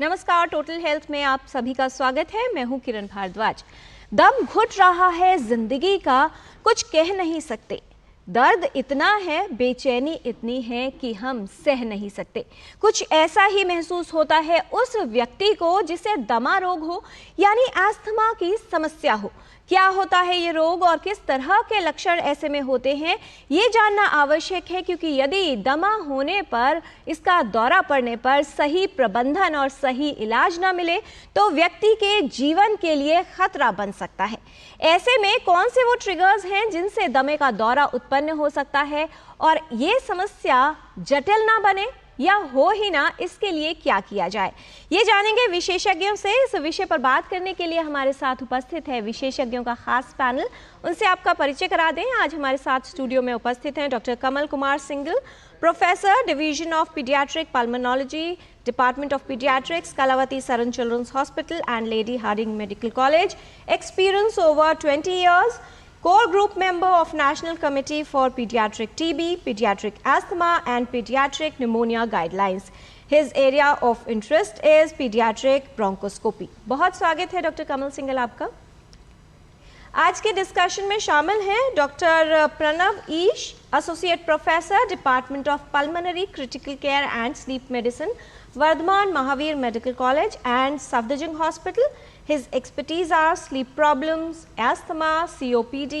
नमस्कार, total health में आप सभी का स्वागत है। मैं हूं किरण भारद्वाज। दम घुट रहा है जिंदगी का, कुछ कह नहीं सकते। दर्द इतना है, बेचैनी इतनी है कि हम सह नहीं सकते। कुछ ऐसा ही महसूस होता है उस व्यक्ति को जिसे दमा रोग हो, यानी अस्थमा की समस्या हो। क्या होता है ये रोग और किस तरह के लक्षण ऐसे में होते हैं, ये जानना आवश्यक है, क्योंकि यदि दमा होने पर, इसका दौरा पड़ने पर सही प्रबंधन और सही इलाज न मिले तो व्यक्ति के जीवन के लिए खतरा बन सकता है। ऐसे में कौन से वो ट्रिगर्स हैं जिनसे दमे का दौरा उत्पन्न हो सकता है और ये समस्या जटिल ना बने या हो ही ना, इसके लिए क्या किया जाए, ये जानेंगे विशेषज्ञों से। इस विषय पर बात करने के लिए हमारे साथ उपस्थित है विशेषज्ञों का खास पैनल। उनसे आपका परिचय करा दें। आज हमारे साथ स्टूडियो में उपस्थित हैं doctor Kamal Kumar Singal, professor, division of paediatric pulmonology, department of paediatrics, Kalawati Saran Children's Hospital and Lady Hardinge Medical College, experience over 20 years, core group member of National Committee for Pediatric TB, Pediatric Asthma and Pediatric Pneumonia Guidelines. His area of interest is pediatric bronchoscopy. बहुत स्वागत है doctor कमल single आपका। आज के discussion में शामिल हैं doctor Pranav Ish, associate professor, department of pulmonary critical care and sleep medicine, Vardhman Mahavir Medical College and Safdarjung Hospital. His expertise are sleep problems, asthma, COPD,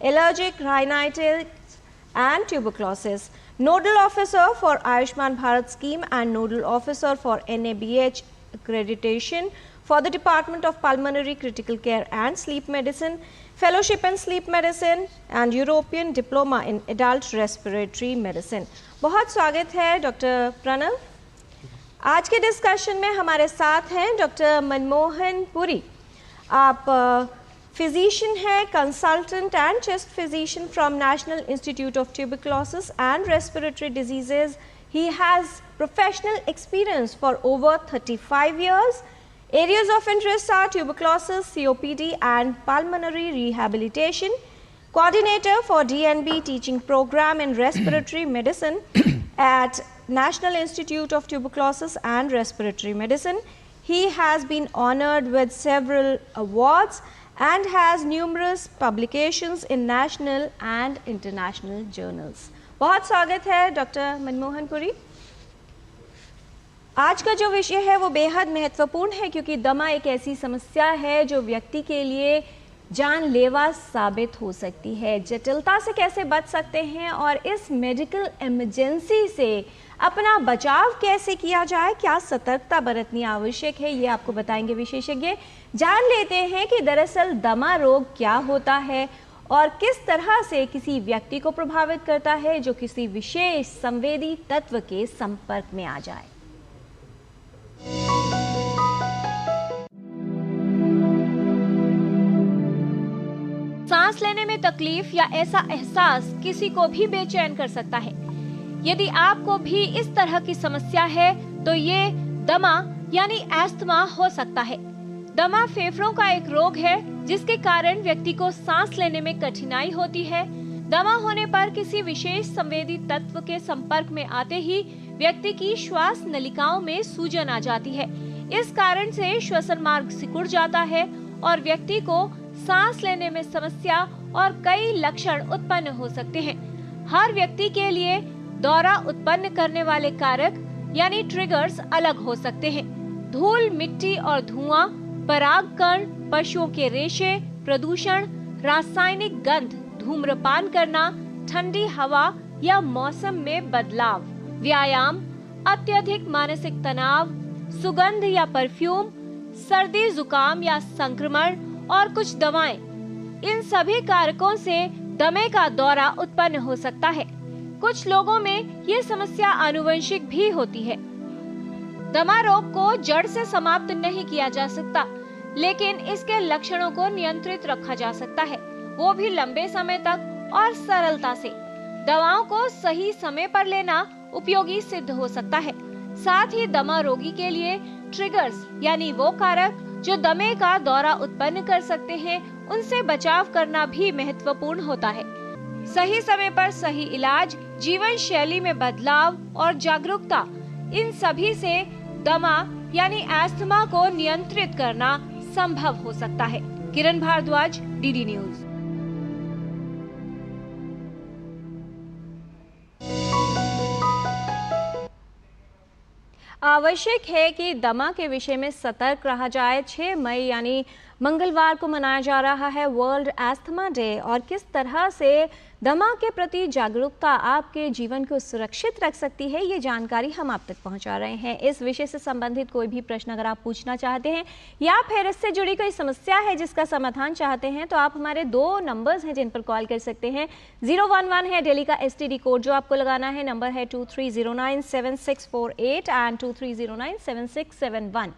allergic rhinitis and tuberculosis. Nodal officer for Ayushman Bharat scheme and nodal officer for NABH accreditation for the Department of Pulmonary Critical Care and Sleep Medicine, fellowship in sleep medicine and European diploma in adult respiratory medicine. बहुत स्वागत है doctor Pranav. आज के discussion में हमारे साथ हैं doctor Manmohan Puri. आप फिजिशियन हैं, consultant and chest physician from national institute of tuberculosis and respiratory diseases. He has professional experience for over 35 years. Areas of interest are tuberculosis, COPD and pulmonary rehabilitation. Coordinator for DNB teaching program in respiratory medicine at National Institute of Tuberculosis and Respiratory Medicine. He has been honored with several awards and has numerous publications in national and international journals. बहुत स्वागत है doctor Manmohan Puri. आज का जो विषय है वो बेहद महत्वपूर्ण है, क्योंकि दमा एक ऐसी समस्या है जो व्यक्ति के लिए जानलेवा साबित हो सकती है। जटिलता से कैसे बच सकते हैं और इस मेडिकल इमरजेंसी से अपना बचाव कैसे किया जाए, क्या सतर्कता बरतनी आवश्यक है, ये आपको बताएंगे विशेषज्ञ। जान लेते हैं कि दरअसल दमा रोग क्या होता है और किस तरह से किसी व्यक्ति को प्रभावित करता है जो किसी विशेष संवेदी तत्व के संपर्क में आ जाए। सांस लेने में तकलीफ या ऐसा एहसास किसी को भी बेचैन कर सकता है। यदि आपको भी इस तरह की समस्या है तो ये दमा यानी अस्थमा हो सकता है। दमा फेफड़ों का एक रोग है जिसके कारण व्यक्ति को सांस लेने में कठिनाई होती है। दमा होने पर किसी विशेष संवेदी तत्व के संपर्क में आते ही व्यक्ति की श्वास नलिकाओं में सूजन आ जाती है। इस कारण से श्वसन मार्ग सिकुड़ जाता है और व्यक्ति को सांस लेने में समस्या और कई लक्षण उत्पन्न हो सकते हैं। हर व्यक्ति के लिए दौरा उत्पन्न करने वाले कारक यानी ट्रिगर्स अलग हो सकते हैं। धूल, मिट्टी और धुआं, परागकण, पशुओं के रेशे, प्रदूषण, रासायनिक गंध, धूम्रपान करना, ठंडी हवा या मौसम में बदलाव, व्यायाम, अत्यधिक मानसिक तनाव, सुगंध या परफ्यूम, सर्दी, जुकाम या संक्रमण और कुछ दवाएं, इन सभी कारकों से दमे का दौरा उत्पन्न हो सकता है। कुछ लोगों में ये समस्या आनुवंशिक भी होती है। दमा रोग को जड़ से समाप्त नहीं किया जा सकता, लेकिन इसके लक्षणों को नियंत्रित रखा जा सकता है, वो भी लंबे समय तक और सरलता से। दवाओं को सही समय पर लेना उपयोगी सिद्ध हो सकता है। साथ ही दमा रोगी के लिए ट्रिगर्स यानी वो कारक जो दमे का दौरा उत्पन्न कर सकते हैं, उनसे बचाव करना भी महत्वपूर्ण होता है। सही समय पर सही इलाज, जीवन शैली में बदलाव और जागरूकता, इन सभी से दमा यानी अस्थमा को नियंत्रित करना संभव हो सकता है। किरण भारद्वाज, डीडी न्यूज। आवश्यक है कि दमा के विषय में सतर्क रहा जाए। 6 मई यानी मंगलवार को मनाया जा रहा है वर्ल्ड अस्थमा डे, और किस तरह से दमा के प्रति जागरूकता आपके जीवन को सुरक्षित रख सकती है, ये जानकारी हम आप तक पहुंचा रहे हैं। इस विषय से संबंधित कोई भी प्रश्न अगर आप पूछना चाहते हैं या फिर इससे जुड़ी कोई समस्या है जिसका समाधान चाहते हैं, तो आप हमारे 2 नंबर्स हैं जिन पर कॉल कर सकते हैं। 011 है दिल्ली का STD कोड जो आपको लगाना है, नंबर है 23097648 एंड 23097671।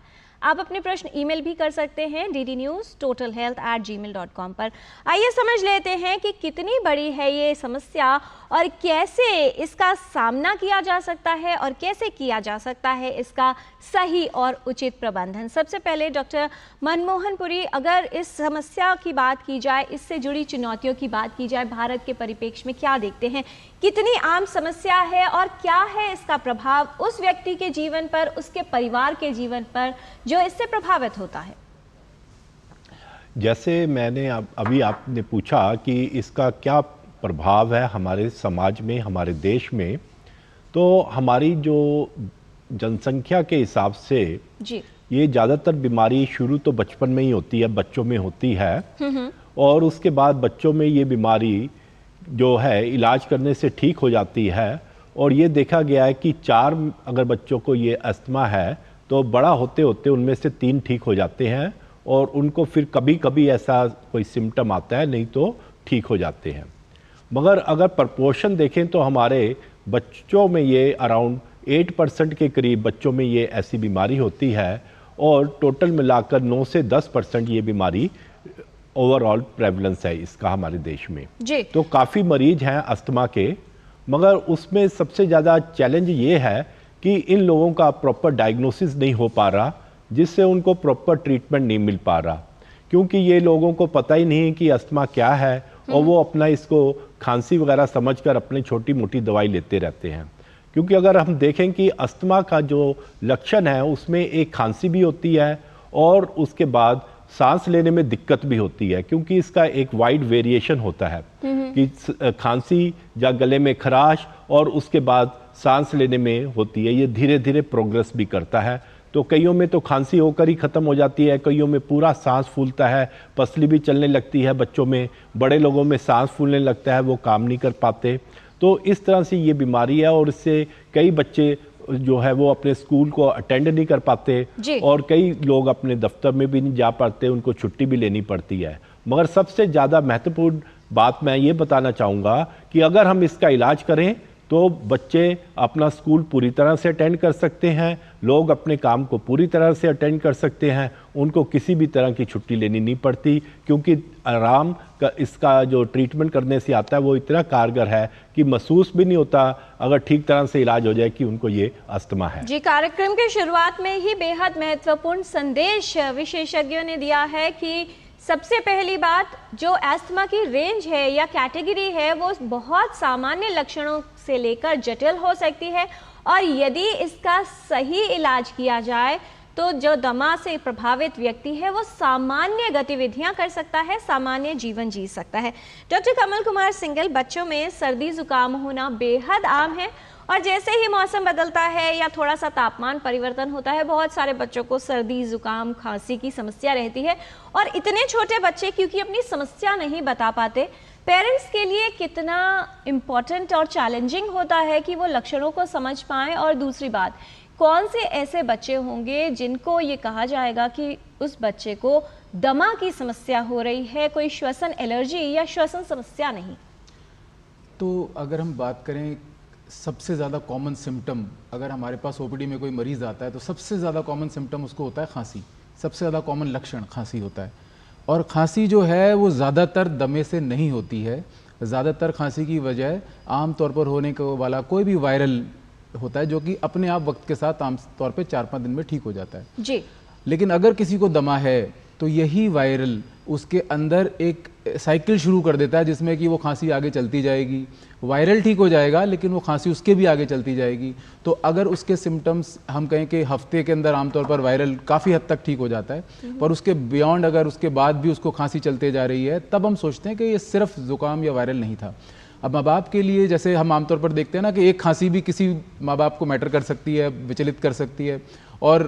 आप अपने प्रश्न ईमेल भी कर सकते हैं ddnews@totalhealth@gmail.com पर। आइए समझ लेते हैं कि कितनी बड़ी है ये समस्या और कैसे इसका सामना किया जा सकता है और कैसे किया जा सकता है इसका सही और उचित प्रबंधन। सबसे पहले डॉक्टर मनमोहन पुरी, अगर इस समस्या की बात की जाए, इससे जुड़ी चुनौतियों की बात की जाए, भारत के परिप्रेक्ष्य में क्या देखते हैं, कितनी आम समस्या है और क्या है इसका प्रभाव उस व्यक्ति के जीवन पर, उसके परिवार के जीवन पर जो इससे प्रभावित होता है? जैसे मैंने अभी आपने पूछा कि इसका क्या प्रभाव है हमारे समाज में, हमारे देश में, तो हमारी जो जनसंख्या के हिसाब से जी, ये ज़्यादातर बीमारी शुरू तो बचपन में ही होती है, बच्चों में होती है, और उसके बाद बच्चों में ये बीमारी जो है इलाज करने से ठीक हो जाती है। और ये देखा गया है कि 4 अगर बच्चों को ये अस्थमा है तो बड़ा होते होते उनमें से 3 ठीक हो जाते हैं, और उनको फिर कभी कभी ऐसा कोई सिम्टम आता है, नहीं तो ठीक हो जाते हैं। मगर अगर प्रपोर्शन देखें तो हमारे बच्चों में ये अराउंड 8% के करीब बच्चों में ये ऐसी बीमारी होती है, और टोटल मिलाकर 9 से 10% ये बीमारी ओवरऑल प्रेवलेंस है इसका हमारे देश में जी। तो काफ़ी मरीज हैं अस्थमा के, मगर उसमें सबसे ज़्यादा चैलेंज ये है कि इन लोगों का प्रॉपर डायग्नोसिस नहीं हो पा रहा, जिससे उनको प्रॉपर ट्रीटमेंट नहीं मिल पा रहा, क्योंकि ये लोगों को पता ही नहीं कि अस्थमा क्या है, और वो अपना इसको खांसी वगैरह समझकर अपनी छोटी मोटी दवाई लेते रहते हैं। क्योंकि अगर हम देखें कि अस्थमा का जो लक्षण है उसमें एक खांसी भी होती है और उसके बाद सांस लेने में दिक्कत भी होती है, क्योंकि इसका एक वाइड वेरिएशन होता है कि खांसी या गले में खराश और उसके बाद सांस लेने में होती है। ये धीरे धीरे प्रोग्रेस भी करता है, तो कईयों में तो खांसी होकर ही ख़त्म हो जाती है, कईयों में पूरा सांस फूलता है, पसली भी चलने लगती है बच्चों में, बड़े लोगों में सांस फूलने लगता है, वो काम नहीं कर पाते। तो इस तरह से ये बीमारी है, और इससे कई बच्चे जो है वो अपने स्कूल को अटेंड नहीं कर पाते, और कई लोग अपने दफ्तर में भी नहीं जा पाते, उनको छुट्टी भी लेनी पड़ती है। मगर सबसे ज़्यादा महत्वपूर्ण बात मैं ये बताना चाहूँगा कि अगर हम इसका इलाज करें तो बच्चे अपना स्कूल पूरी तरह से अटेंड कर सकते हैं, लोग अपने काम को पूरी तरह से अटेंड कर सकते हैं, उनको किसी भी तरह की छुट्टी लेनी नहीं पड़ती, क्योंकि आराम का इसका जो ट्रीटमेंट करने से आता है वो इतना कारगर है कि महसूस भी नहीं होता, अगर ठीक तरह से इलाज हो जाए, कि उनको ये अस्थमा है। जी, कार्यक्रम के शुरुआत में ही बेहद महत्वपूर्ण संदेश विशेषज्ञों ने दिया है कि सबसे पहली बात, जो अस्थमा की रेंज है या कैटेगरी है वो बहुत सामान्य लक्षणों से लेकर जटिल हो सकती है, और यदि इसका सही इलाज किया जाए तो जो दमा से प्रभावित व्यक्ति है वो सामान्य गतिविधियां कर सकता है, सामान्य जीवन जी सकता है। डॉक्टर कमल कुमार सिंघल, बच्चों में सर्दी जुकाम होना बेहद आम है, और जैसे ही मौसम बदलता है या थोड़ा सा तापमान परिवर्तन होता है, बहुत सारे बच्चों को सर्दी जुकाम खांसी की समस्या रहती है, और इतने छोटे बच्चे क्योंकि अपनी समस्या नहीं बता पाते, पेरेंट्स के लिए कितना इम्पॉर्टेंट और चैलेंजिंग होता है कि वो लक्षणों को समझ पाएं। और दूसरी बात, कौन से ऐसे बच्चे होंगे जिनको ये कहा जाएगा कि उस बच्चे को दमा की समस्या हो रही है, कोई श्वसन एलर्जी या श्वसन समस्या नहीं? तो अगर हम बात करें सबसे ज़्यादा कॉमन सिम्टम, अगर हमारे पास ओपीडी में कोई मरीज़ आता है तो सबसे ज़्यादा कॉमन सिम्टम उसको होता है खांसी, सबसे ज़्यादा कॉमन लक्षण खांसी होता है। और खांसी जो है वो ज़्यादातर दमे से नहीं होती है, ज़्यादातर खांसी की वजह आम तौर पर होने वाला कोई भी वायरल होता है, जो कि अपने आप वक्त के साथ आम तौर पे 4-5 दिन में ठीक हो जाता है जी। लेकिन अगर किसी को दमा है तो यही वायरल उसके अंदर एक साइकिल शुरू कर देता है जिसमें कि वो खांसी आगे चलती जाएगी, वायरल ठीक हो जाएगा लेकिन वो खांसी उसके भी आगे चलती जाएगी। तो अगर उसके सिम्टम्स हम कहें कि हफ्ते के अंदर आमतौर पर वायरल काफ़ी हद तक ठीक हो जाता है, पर उसके बियॉन्ड अगर उसके बाद भी उसको खांसी चलते जा रही है, तब हम सोचते हैं कि ये सिर्फ ज़ुकाम या वायरल नहीं था। अब माँ बाप के लिए जैसे हम आमतौर पर देखते हैं ना कि एक खांसी भी किसी माँ बाप को मैटर कर सकती है, विचलित कर सकती है, और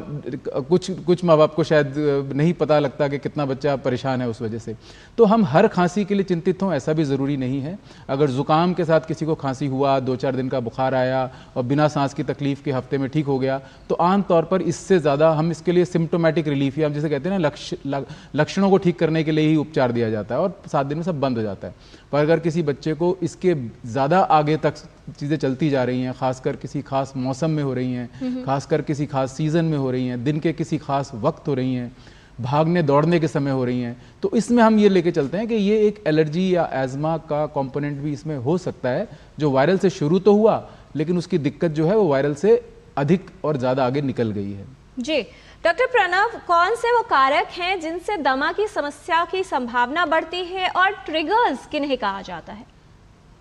कुछ माँ बाप को शायद नहीं पता लगता कि कितना बच्चा परेशान है उस वजह से। तो हम हर खांसी के लिए चिंतित हों ऐसा भी ज़रूरी नहीं है। अगर ज़ुकाम के साथ किसी को खांसी हुआ, 2-4 दिन का बुखार आया और बिना सांस की तकलीफ के हफ्ते में ठीक हो गया, तो आम तौर पर इससे ज़्यादा हम इसके लिए सिम्टोमेटिक रिलीफ, या हम जिसे कहते हैं ना लक्षणों को ठीक करने के लिए ही उपचार दिया जाता है और 7 दिन में सब बंद हो जाता है। पर अगर किसी बच्चे को इसके ज़्यादा आगे तक चीज़ें चलती जा रही हैं, खासकर किसी खास मौसम में हो रही हैं, खासकर किसी खास सीज़न में हो रही हैं, दिन के किसी खास वक्त हो रही हैं, भागने दौड़ने के समय हो रही हैं, तो इसमें हम ये लेके चलते हैं कि ये एक एलर्जी या एज़मा का कंपोनेंट भी इसमें हो सकता है, जो वायरल से शुरू तो हुआ लेकिन उसकी दिक्कत जो है वो वायरल से अधिक और ज़्यादा आगे निकल गई है। जी डॉक्टर प्रणव, कौन से वो कारक हैं जिनसे दमा की समस्या की संभावना बढ़ती है और ट्रिगर्स किन्हें कहा जाता है?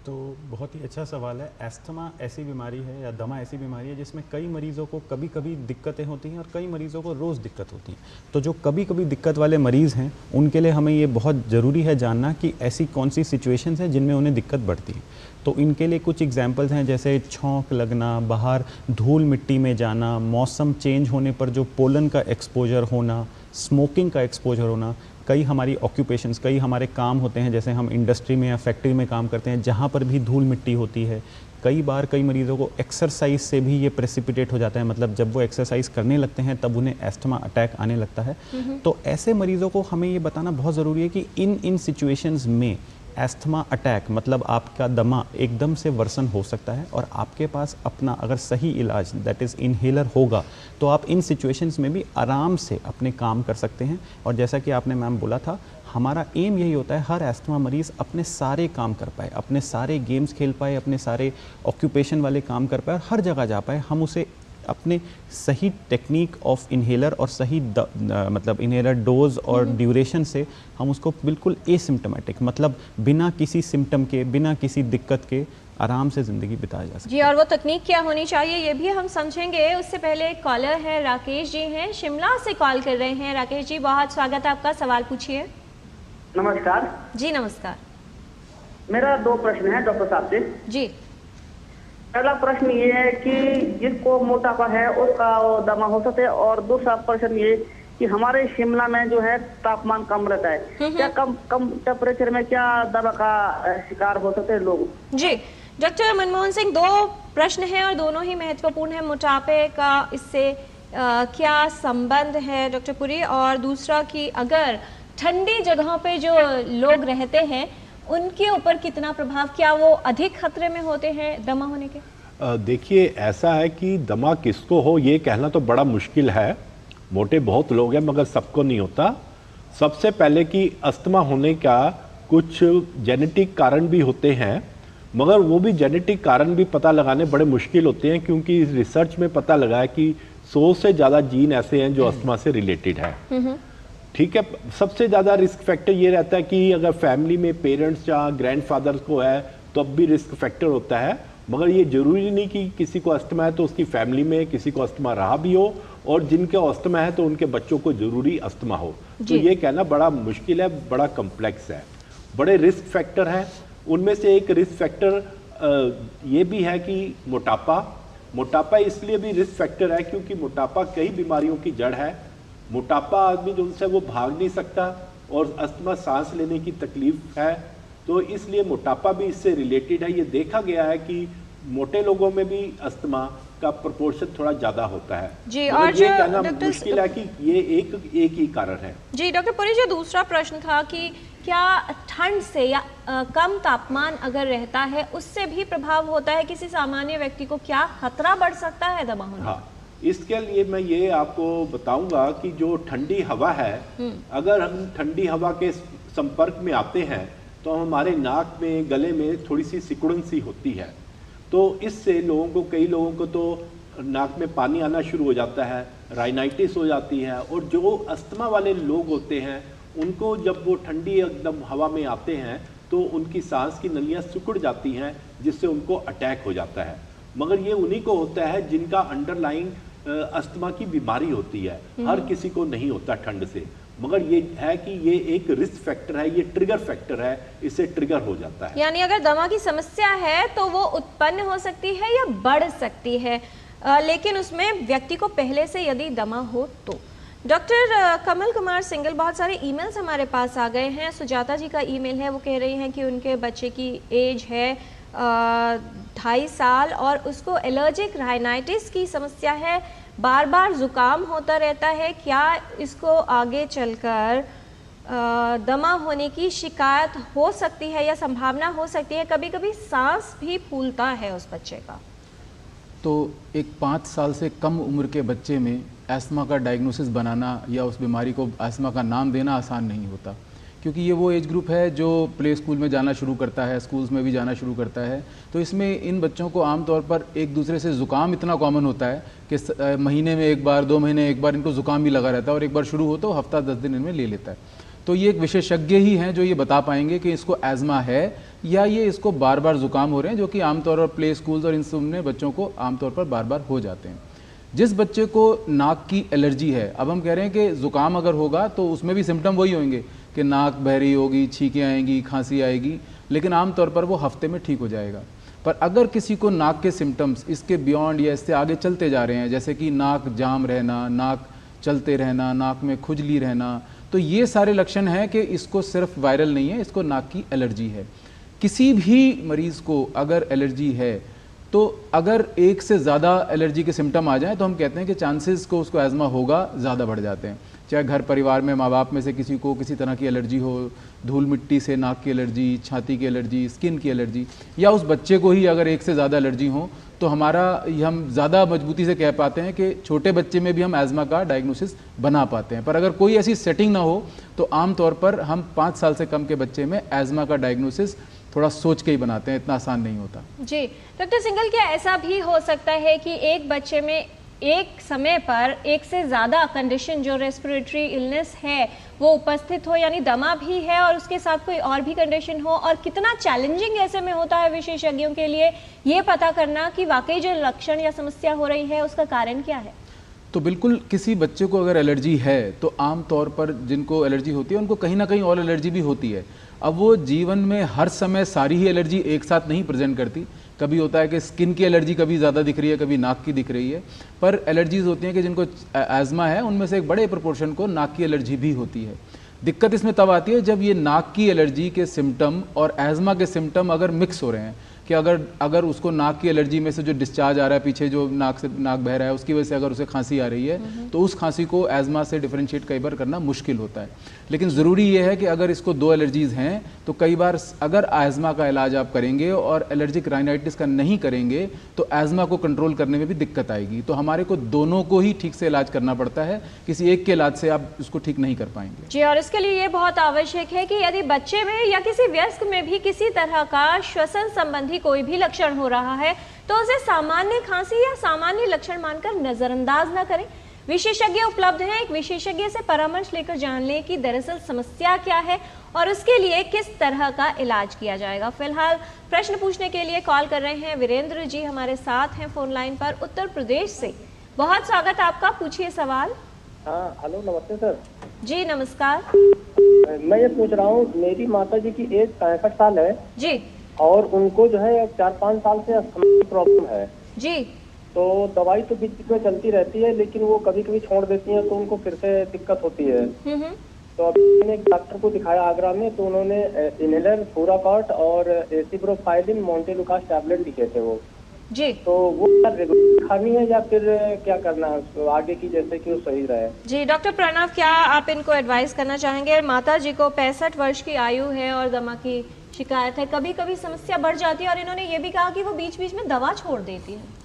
तो बहुत ही अच्छा सवाल है। एस्थमा ऐसी बीमारी है या दमा ऐसी बीमारी है जिसमें कई मरीज़ों को कभी कभी दिक्कतें होती हैं और कई मरीज़ों को रोज़ दिक्कत होती हैं। तो जो कभी कभी दिक्कत वाले मरीज़ हैं उनके लिए हमें ये बहुत ज़रूरी है जानना कि ऐसी कौन सी सिचुएशंस हैं जिनमें उन्हें दिक्कत बढ़ती है। तो इनके लिए कुछ एग्जांपल्स हैं, जैसे छौंक लगना, बाहर धूल मिट्टी में जाना, मौसम चेंज होने पर जो पोलन का एक्सपोजर होना, स्मोकिंग का एक्सपोजर होना। कई हमारी ऑक्यूपेशंस, कई हमारे काम होते हैं, जैसे हम इंडस्ट्री में या फैक्ट्री में काम करते हैं जहाँ पर भी धूल मिट्टी होती है। कई बार कई मरीज़ों को एक्सरसाइज से भी ये प्रेसिपिटेट हो जाता है, मतलब जब वो एक्सरसाइज करने लगते हैं तब उन्हें एस्थमा अटैक आने लगता है। तो ऐसे मरीज़ों को हमें ये बताना बहुत ज़रूरी है कि इन सिचुएशंस में एस्थमा अटैक मतलब आपका दमा एकदम से वर्सन हो सकता है, और आपके पास अपना अगर सही इलाज दैट इज़ इनहेलर होगा तो आप इन सिचुएशंस में भी आराम से अपने काम कर सकते हैं। और जैसा कि आपने मैम बोला था, हमारा एम यही होता है हर एस्थमा मरीज़ अपने सारे काम कर पाए, अपने सारे गेम्स खेल पाए, अपने सारे ऑक्यूपेशन वाले काम कर पाए और हर जगह जा पाए। हम उसे अपने सही टेक्निक ऑफ इनहेलर और सही मतलब इनहेलर डोज और ड्यूरेशन से हम उसको बिल्कुल एसिम्टोमेटिक, मतलब बिना किसी सिम्टम के, बिना किसी दिक्कत के आराम से ज़िंदगी बिताया जा सकती है। जी, और वो तकनीक क्या होनी चाहिए ये भी हम समझेंगे। उससे पहले एक कॉलर है, राकेश जी हैं, शिमला से कॉल कर रहे हैं। राकेश जी, बहुत स्वागत है आपका, सवाल पूछिए। नमस्कार जी नमस्कार। मेरा 2 प्रश्न है डॉक्टर साहब से। जी, पहला प्रश्न ये है कि जिसको मोटापा है उसका वो दमा हो सकता है, और दूसरा प्रश्न ये कि हमारे शिमला में जो है तापमान कम रहता है, क्या कम टेम्परेचर में क्या दमा का शिकार हो सकते हैं लोग? जी डॉक्टर मनमोहन सिंह, 2 प्रश्न हैं और दोनों ही महत्वपूर्ण हैं। मोटापे का इससे क्या संबंध है डॉक्टर पुरी, और दूसरा कि अगर ठंडी जगहों पे जो लोग रहते हैं उनके ऊपर कितना प्रभाव, क्या वो अधिक खतरे में होते हैं दमा होने के? देखिए, ऐसा है कि दमा किसको हो ये कहना तो बड़ा मुश्किल है। मोटे बहुत लोग हैं मगर सबको नहीं होता। सबसे पहले कि अस्थमा होने का कुछ जेनेटिक कारण भी होते हैं, मगर वो भी जेनेटिक कारण भी पता लगाने बड़े मुश्किल होते हैं, क्योंकि रिसर्च में पता लगा है कि 100 से ज़्यादा जीन ऐसे हैं जो अस्थमा से रिलेटेड है। ठीक है, सबसे ज़्यादा रिस्क फैक्टर ये रहता है कि अगर फैमिली में पेरेंट्स या ग्रैंडफादर्स को है तो अब भी रिस्क फैक्टर होता है, मगर ये जरूरी नहीं कि किसी को अस्थमा है तो उसकी फैमिली में किसी को अस्थमा रहा भी हो, और जिनके अस्थमा है तो उनके बच्चों को जरूरी अस्थमा हो। तो ये कहना बड़ा मुश्किल है, बड़ा कम्प्लेक्स है। बड़े रिस्क फैक्टर हैं, उनमें से एक रिस्क फैक्टर ये भी है कि मोटापा इसलिए भी रिस्क फैक्टर है क्योंकि मोटापा कई बीमारियों की जड़ है। मोटापा आदमी जो उनसे वो भाग नहीं सकता, और अस्थमा सांस लेने की तकलीफ है, तो इसलिए मोटापा भी इससे रिलेटेड है। ये देखा गया है कि मोटे लोगों में भी अस्थमा का प्रोपोर्शन थोड़ा ज्यादा होता है जी। और जो ये कहना मुश्किल है कि ये एक ही कारण है। जी डॉक्टर पुरी, जो दूसरा प्रश्न था कि क्या ठंड से या कम तापमान अगर रहता है उससे भी प्रभाव होता है, किसी सामान्य व्यक्ति को क्या खतरा बढ़ सकता है दमा होने? हाँ, इसके लिए मैं ये आपको बताऊंगा कि जो ठंडी हवा है, अगर हम ठंडी हवा के संपर्क में आते हैं तो हमारे नाक में, गले में थोड़ी सी सिकुड़न सी होती है, तो इससे कई लोगों को तो नाक में पानी आना शुरू हो जाता है, राइनाइटिस हो जाती है। और जो अस्थमा वाले लोग होते हैं उनको जब वो ठंडी एकदम हवा में आते हैं तो उनकी सांस की नलियाँ सिकुड़ जाती हैं, जिससे उनको अटैक हो जाता है। मगर ये उन्हीं को होता है जिनका अंडरलाइंग अस्थमा की बीमारी होती है, हर किसी को नहीं होता ठंड से। मगर ये है कि ये एक रिस्क फैक्टर है, ये ट्रिगर फैक्टर है, इससे ट्रिगर हो जाता है। यानी अगर दमा की समस्या है तो वो उत्पन्न हो सकती है या बढ़ सकती है, लेकिन उसमें व्यक्ति को पहले से यदि दमा हो तो। डॉक्टर कमल कुमार सिंगल, बहुत सारे ईमेल्स हमारे पास आ गए हैं। सुजाता जी का ईमेल है, वो कह रही हैं कि उनके बच्चे की एज है 2.5 साल और उसको एलर्जिक राइनाइटिस की समस्या है, बार बार जुकाम होता रहता है। क्या इसको आगे चलकर दमा होने की शिकायत हो सकती है या संभावना हो सकती है? कभी कभी सांस भी फूलता है उस बच्चे का। तो एक 5 साल से कम उम्र के बच्चे में एस्मा का डायग्नोसिस बनाना या उस बीमारी को एस्मा का नाम देना आसान नहीं होता, क्योंकि ये वो एज ग्रुप है जो प्ले स्कूल में जाना शुरू करता है, स्कूल्स में भी जाना शुरू करता है। तो इसमें इन बच्चों को आमतौर पर एक दूसरे से ज़ुकाम इतना कॉमन होता है कि महीने में एक बार, 2 महीने एक बार इनको ज़ुकाम भी लगा रहता है, और एक बार शुरू हो तो हफ्ता 10 दिन इनमें ले लेता है। तो ये एक विशेषज्ञ ही हैं जो ये बता पाएंगे कि इसको एज़मा है या ये इसको बार बार ज़ुकाम हो रहे हैं, जो कि आमतौर पर प्ले स्कूल्स और इन सब में बच्चों को आमतौर पर बार बार हो जाते हैं। जिस बच्चे को नाक की एलर्जी है, अब हम कह रहे हैं कि ज़ुकाम अगर होगा तो उसमें भी सिम्टम वही होंगे कि नाक बह रही होगी, छींकें आएंगी, खांसी आएगी, लेकिन आमतौर पर वो हफ्ते में ठीक हो जाएगा। पर अगर किसी को नाक के सिम्टम्स इसके बियॉन्ड या इससे आगे चलते जा रहे हैं, जैसे कि नाक जाम रहना, नाक चलते रहना, नाक में खुजली रहना, तो ये सारे लक्षण हैं कि इसको सिर्फ वायरल नहीं है, इसको नाक की एलर्जी है। किसी भी मरीज़ को अगर एलर्जी है तो अगर एक से ज़्यादा एलर्जी के सिम्टम आ जाएं तो हम कहते हैं कि चांसेस को उसको एज़मा होगा ज़्यादा बढ़ जाते हैं। चाहे घर परिवार में माँ बाप में से किसी को किसी तरह की एलर्जी हो, धूल मिट्टी से नाक की एलर्जी, छाती की एलर्जी, स्किन की एलर्जी, या उस बच्चे को ही अगर एक से ज़्यादा एलर्जी हो, तो हम ज़्यादा मजबूती से कह पाते हैं कि छोटे बच्चे में भी हम एज़मा का डायग्नोसिस बना पाते हैं। पर अगर कोई ऐसी सेटिंग ना हो तो आमतौर पर हम 5 साल से कम के बच्चे में एज़मा का डायग्नोसिस थोड़ा सोच के ही बनाते हैं, इतना आसान नहीं होता। जी डॉक्टर सिंगल, क्या ऐसा भी हो सकता है कि एक बच्चे में एक समय पर एक से ज़्यादा कंडीशन जो रेस्पिरेटरी इलनेस है वो उपस्थित हो, यानी दमा भी है और उसके साथ कोई और भी कंडीशन हो, और कितना चैलेंजिंग ऐसे में होता है विशेषज्ञों के लिए ये पता करना कि वाकई जो लक्षण या समस्या हो रही है उसका कारण क्या है? तो बिल्कुल, किसी बच्चे को अगर एलर्जी है तो आम तौर पर जिनको एलर्जी होती है उनको कहीं ना कहीं और एलर्जी भी होती है। अब वो जीवन में हर समय सारी ही एलर्जी एक साथ नहीं प्रेजेंट करती। कभी होता है कि स्किन की एलर्जी कभी ज़्यादा दिख रही है, कभी नाक की दिख रही है। पर एलर्जीज़ होती हैं कि जिनको एज़मा है उनमें से एक बड़े प्रोपोर्शन को नाक की एलर्जी भी होती है। दिक्कत इसमें तब आती है जब ये नाक की एलर्जी के सिम्टम और एज़मा के सिम्टम अगर मिक्स हो रहे हैं, कि अगर उसको नाक की एलर्जी में से जो डिस्चार्ज आ रहा है, पीछे जो नाक बह रहा है, उसकी वजह से अगर उसे खांसी आ रही है तो उस खांसी को एज़मा से डिफरेंशिएट कई बार करना मुश्किल होता है। लेकिन ज़रूरी ये है कि अगर इसको 2 एलर्जीज़ हैं तो कई बार अगर एज़मा का इलाज आप करेंगे और एलर्जिक राइनाइटिस का नहीं करेंगे तो एज़मा को कंट्रोल करने में भी दिक्कत आएगी। तो हमारे को दोनों को ही ठीक से इलाज करना पड़ता है, किसी एक के इलाज से आप उसको ठीक नहीं कर पाएंगे। जी, और इसके लिए ये बहुत आवश्यक है कि यदि बच्चे में या किसी वयस्क में भी किसी तरह का श्वसन संबंधी कोई भी लक्षण हो रहा है तो उसे सामान्य खांसी या सामान्य लक्षण मानकर नजरअंदाज न करें। विशेषज्ञ उपलब्ध हैं, एक विशेषज्ञ से परामर्श लेकर जान लें कि दरअसल समस्या क्या है और उसके लिए किस तरह का इलाज किया जाएगा। फिलहाल प्रश्न पूछने के लिए कॉल कर रहे हैं वीरेंद्र जी, हमारे साथ हैं फोन लाइन पर उत्तर प्रदेश से। बहुत स्वागत आपका, पूछिए सवाल। हाँ, हेलो, नमस्ते सर। जी नमस्कार। मैं ये पूछ रहा हूँ, मेरी माता जी की एज 65 साल है जी, और उनको जो है 4-5 साल से अस्थमा की प्रॉब्लम है जी। तो दवाई तो बीच बीच में चलती रहती है, लेकिन वो कभी कभी छोड़ देती हैं तो उनको फिर से दिक्कत होती है। तो अभी मैंने एक डॉक्टर को दिखाया आगरा में, तो उन्होंने इनहेलर, फूराकॉट और एसिब्रोफाइलिन, मोंटेलुकास टैबलेट लिखे थे वो जी। तो वो रेगुलर खानी है या फिर क्या करना है उसको आगे की, जैसे कि वो सही रहे? जी डॉक्टर प्रणव, क्या आप इनको एडवाइस करना चाहेंगे? माता जी को 65 वर्ष की आयु है और दमा की शिकायत है, कभी कभी समस्या बढ़ जाती है और इन्होंने ये भी कहा कि वो बीच बीच में दवा छोड़ देती है।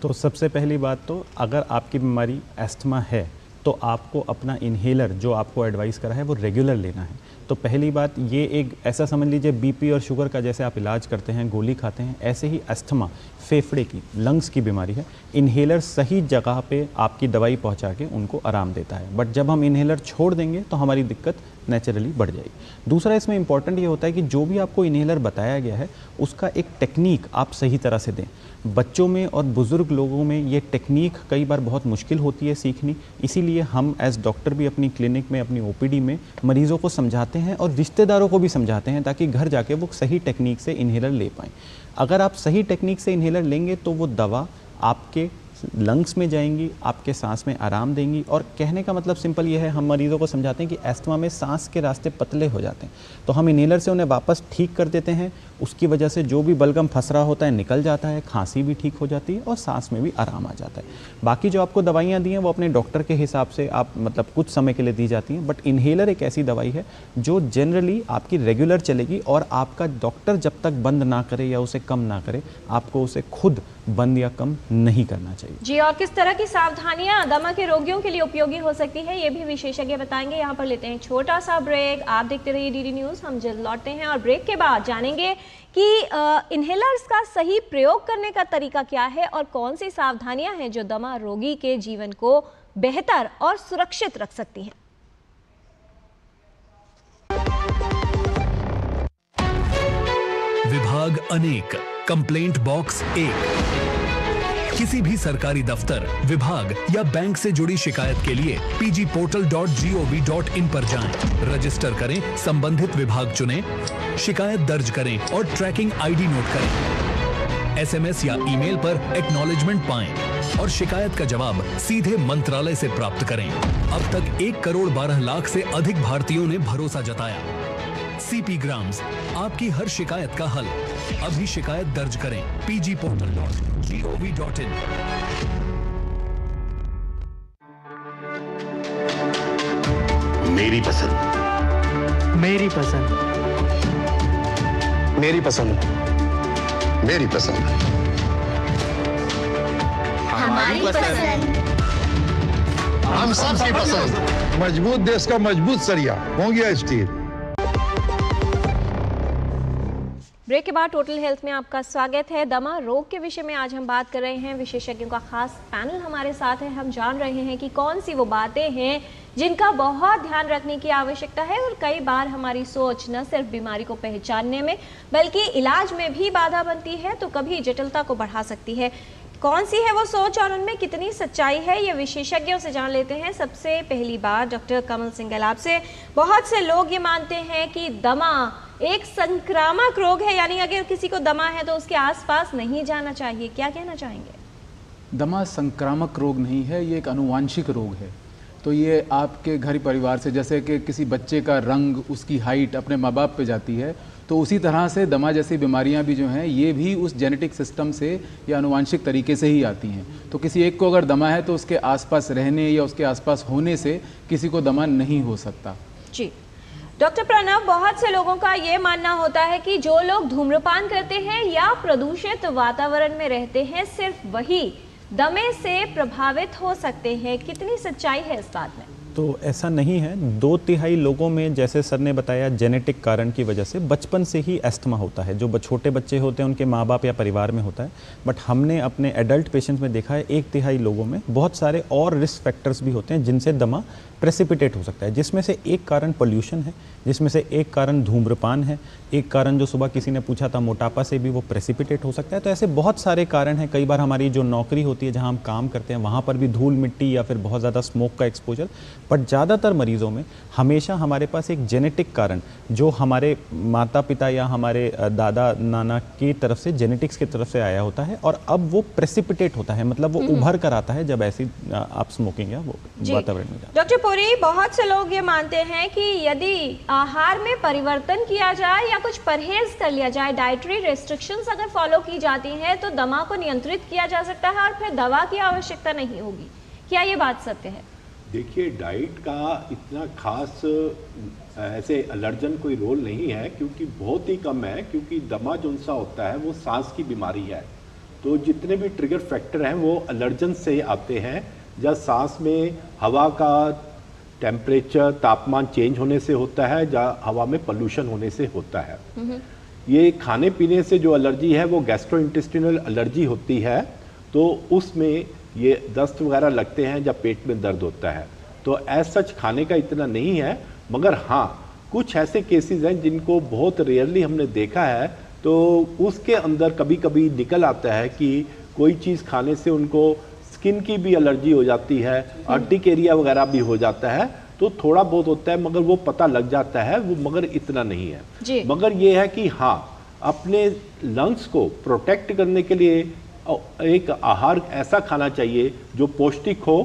तो सबसे पहली बात तो अगर आपकी बीमारी एस्थमा है तो आपको अपना इन्हेलर जो आपको एडवाइस करा है वो रेगुलर लेना है। तो तो पहली बात ये एक ऐसा समझ लीजिए बीपी और शुगर का जैसे आप इलाज करते हैं, गोली खाते हैं, ऐसे ही अस्थमा फेफड़े की, लंग्स की बीमारी है। इन्हेलर सही जगह पे आपकी दवाई पहुंचा के उनको आराम देता है, बट जब हम इन्हेलर छोड़ देंगे तो हमारी दिक्कत नेचुरली बढ़ जाएगी। दूसरा इसमें इंपॉर्टेंट ये होता है कि जो भी आपको इन्हेलर बताया गया है उसका एक टेक्निक आप सही तरह से दें। बच्चों में और बुज़ुर्ग लोगों में ये टेक्निक कई बार बहुत मुश्किल होती है सीखनी, इसीलिए हम एज डॉक्टर भी अपनी क्लिनिक में, अपनी ओपीडी में मरीज़ों को समझाते हैं और रिश्तेदारों को भी समझाते हैं ताकि घर जाके वो सही टेक्निक से इन्हेलर ले पाएँ। अगर आप सही टेक्निक से इन्हेलर लेंगे तो वो दवा आपके लंग्स में जाएंगी, आपके सांस में आराम देंगी। और कहने का मतलब सिंपल ये है, हम मरीज़ों को समझाते हैं कि एस्थमा में सांस के रास्ते पतले हो जाते हैं, तो हम इन्हेलर से उन्हें वापस ठीक कर देते हैं। उसकी वजह से जो भी बलगम फंस रहा होता है निकल जाता है, खांसी भी ठीक हो जाती है और सांस में भी आराम आ जाता है। बाकी जो आपको दवाइयाँ दी हैं वो अपने डॉक्टर के हिसाब से आप मतलब कुछ समय के लिए दी जाती हैं, बट इन्हेलर एक ऐसी दवाई है जो जनरली आपकी रेगुलर चलेगी और आपका डॉक्टर जब तक बंद ना करे या उसे कम ना करे, आपको उसे खुद बंद या कम नहीं करना चाहिए। जी, और किस तरह की सावधानियां दमा के रोगियों के लिए उपयोगी हो सकती है ये भी विशेषज्ञ बताएंगे। यहाँ पर लेते हैं छोटा सा ब्रेक। आप देखते रहिए डीडी न्यूज़, हम जल्द लौटते हैं और ब्रेक के बाद जानेंगे कि इन्हेलर्स का सही प्रयोग करने का तरीका क्या है और कौन सी सावधानियां हैं जो दमा रोगी के जीवन को बेहतर और सुरक्षित रख सकती हैं। विभाग अनेक, कंप्लेंट बॉक्स 1। किसी भी सरकारी दफ्तर, विभाग या बैंक से जुड़ी शिकायत के लिए pgportal.gov.in पर जाएं, रजिस्टर करें, संबंधित विभाग चुनें, शिकायत दर्ज करें और ट्रैकिंग आईडी नोट करें। एसएमएस या ईमेल पर एक्नॉलेजमेंट पाएं और शिकायत का जवाब सीधे मंत्रालय से प्राप्त करें। अब तक 1 करोड़ 12 लाख से अधिक भारतीयों ने भरोसा जताया। सीपी ग्राम्स, आपकी हर शिकायत का हल। अभी शिकायत दर्ज करें pgportal.gov.in। मेरी पसंद, मेरी पसंद, मेरी पसंद, मेरी पसंद, हमारी पसंद, हम सबकी पसंद। मजबूत देश का मजबूत सरिया हो गया स्टील। ब्रेक के बाद टोटल हेल्थ में आपका स्वागत है। दमा रोग के विषय में आज हम बात कर रहे हैं। विशेषज्ञों का खास पैनल हमारे साथ है। हम जान रहे हैं कि कौन सी वो बातें हैं जिनका बहुत ध्यान रखने की आवश्यकता है और कई बार हमारी सोच न सिर्फ बीमारी को पहचानने में बल्कि इलाज में भी बाधा बनती है, तो कभी जटिलता को बढ़ा सकती है। कौन सी है वो सोच और उनमें कितनी सच्चाई है, ये विशेषज्ञों से जान लेते हैं। सबसे पहली बात डॉक्टर कमल सिंघल आपसे। बहुत से लोग ये मानते हैं कि दमा एक संक्रामक रोग है, यानी अगर किसी को दमा है तो उसके आसपास नहीं जाना चाहिए, क्या कहना चाहेंगे? दमा संक्रामक रोग नहीं है, ये एक आनुवांशिक रोग है। तो ये आपके घर परिवार से, जैसे कि किसी बच्चे का रंग, उसकी हाइट अपने माँ बाप पे जाती है, तो उसी तरह से दमा जैसी बीमारियां भी जो हैं ये भी उस जेनेटिक सिस्टम से या आनुवांशिक तरीके से ही आती हैं। तो किसी एक को अगर दमा है तो उसके आसपास रहने या उसके आसपास होने से किसी को दमा नहीं हो सकता। जी डॉक्टर प्रणव, बहुत से लोगों का ये मानना होता है कि जो लोग धूम्रपान करते हैं या प्रदूषित वातावरण में रहते हैं सिर्फ वही दमे से प्रभावित हो सकते हैं, कितनी सच्चाई है इस बात में? तो ऐसा नहीं है। 2/3 लोगों में, जैसे सर ने बताया, जेनेटिक कारण की वजह से बचपन से ही एस्थमा होता है। जो छोटे बच्चे होते हैं उनके माँ बाप या परिवार में होता है, बट हमने अपने एडल्ट पेशेंट्स में देखा है 1/3 लोगों में बहुत सारे और रिस्क फैक्टर्स भी होते हैं जिनसे दमा प्रेसिपिटेट हो सकता है, जिसमें से एक कारण पोल्यूशन है, जिसमें से एक कारण धूम्रपान है, एक कारण जो सुबह किसी ने पूछा था मोटापा से भी वो प्रेसिपिटेट हो सकता है। तो ऐसे बहुत सारे कारण हैं। कई बार हमारी जो नौकरी होती है, जहां हम काम करते हैं, वहां पर भी धूल मिट्टी या फिर बहुत ज़्यादा स्मोक का एक्सपोजर। बट ज़्यादातर मरीज़ों में हमेशा हमारे पास एक जेनेटिक कारण, जो हमारे माता पिता या हमारे दादा नाना की तरफ से, जेनेटिक्स की तरफ से आया होता है और अब वो प्रेसिपिटेट होता है, मतलब वो उभर कर आता है जब ऐसी आप स्मोकिंग या वो वातावरण में जाते। डॉक्टर पुरी, बहुत से लोग ये मानते हैं कि यदि आहार में परिवर्तन किया जाए या कुछ परहेज कर लिया जाए, डाइटरी रेस्ट्रिक्शंस अगर फॉलो की जाती हैं तो दमा को नियंत्रित किया जा सकता है और फिर दवा की आवश्यकता नहीं होगी। क्या ये बात सत्य है? देखिए, डाइट का इतना खास ऐसे एलर्जन कोई रोल नहीं है, क्योंकि बहुत ही कम है, क्योंकि दमा जो सा होता है वो सांस की बीमारी है। तो जितने भी ट्रिगर फैक्टर हैं वो एलर्जन से आते हैं। जब सांस में हवा का टेम्परेचर तापमान चेंज होने से होता है या हवा में पोल्यूशन होने से होता है। ये खाने पीने से जो एलर्जी है वो गैस्ट्रोइंटेस्टिनल एलर्जी होती है, तो उसमें ये दस्त वगैरह लगते हैं या पेट में दर्द होता है। तो एज सच खाने का इतना नहीं है, मगर हाँ कुछ ऐसे केसेस हैं जिनको बहुत रेयरली हमने देखा है, तो उसके अंदर कभी कभी निकल आता है कि कोई चीज़ खाने से उनको स्किन की भी एलर्जी हो जाती है, अर्टिक एरिया वगैरह भी हो जाता है, तो थोड़ा बहुत होता है मगर वो पता लग जाता है, वो मगर इतना नहीं है। मगर ये है कि हाँ अपने लंग्स को प्रोटेक्ट करने के लिए एक आहार ऐसा खाना चाहिए जो पौष्टिक हो,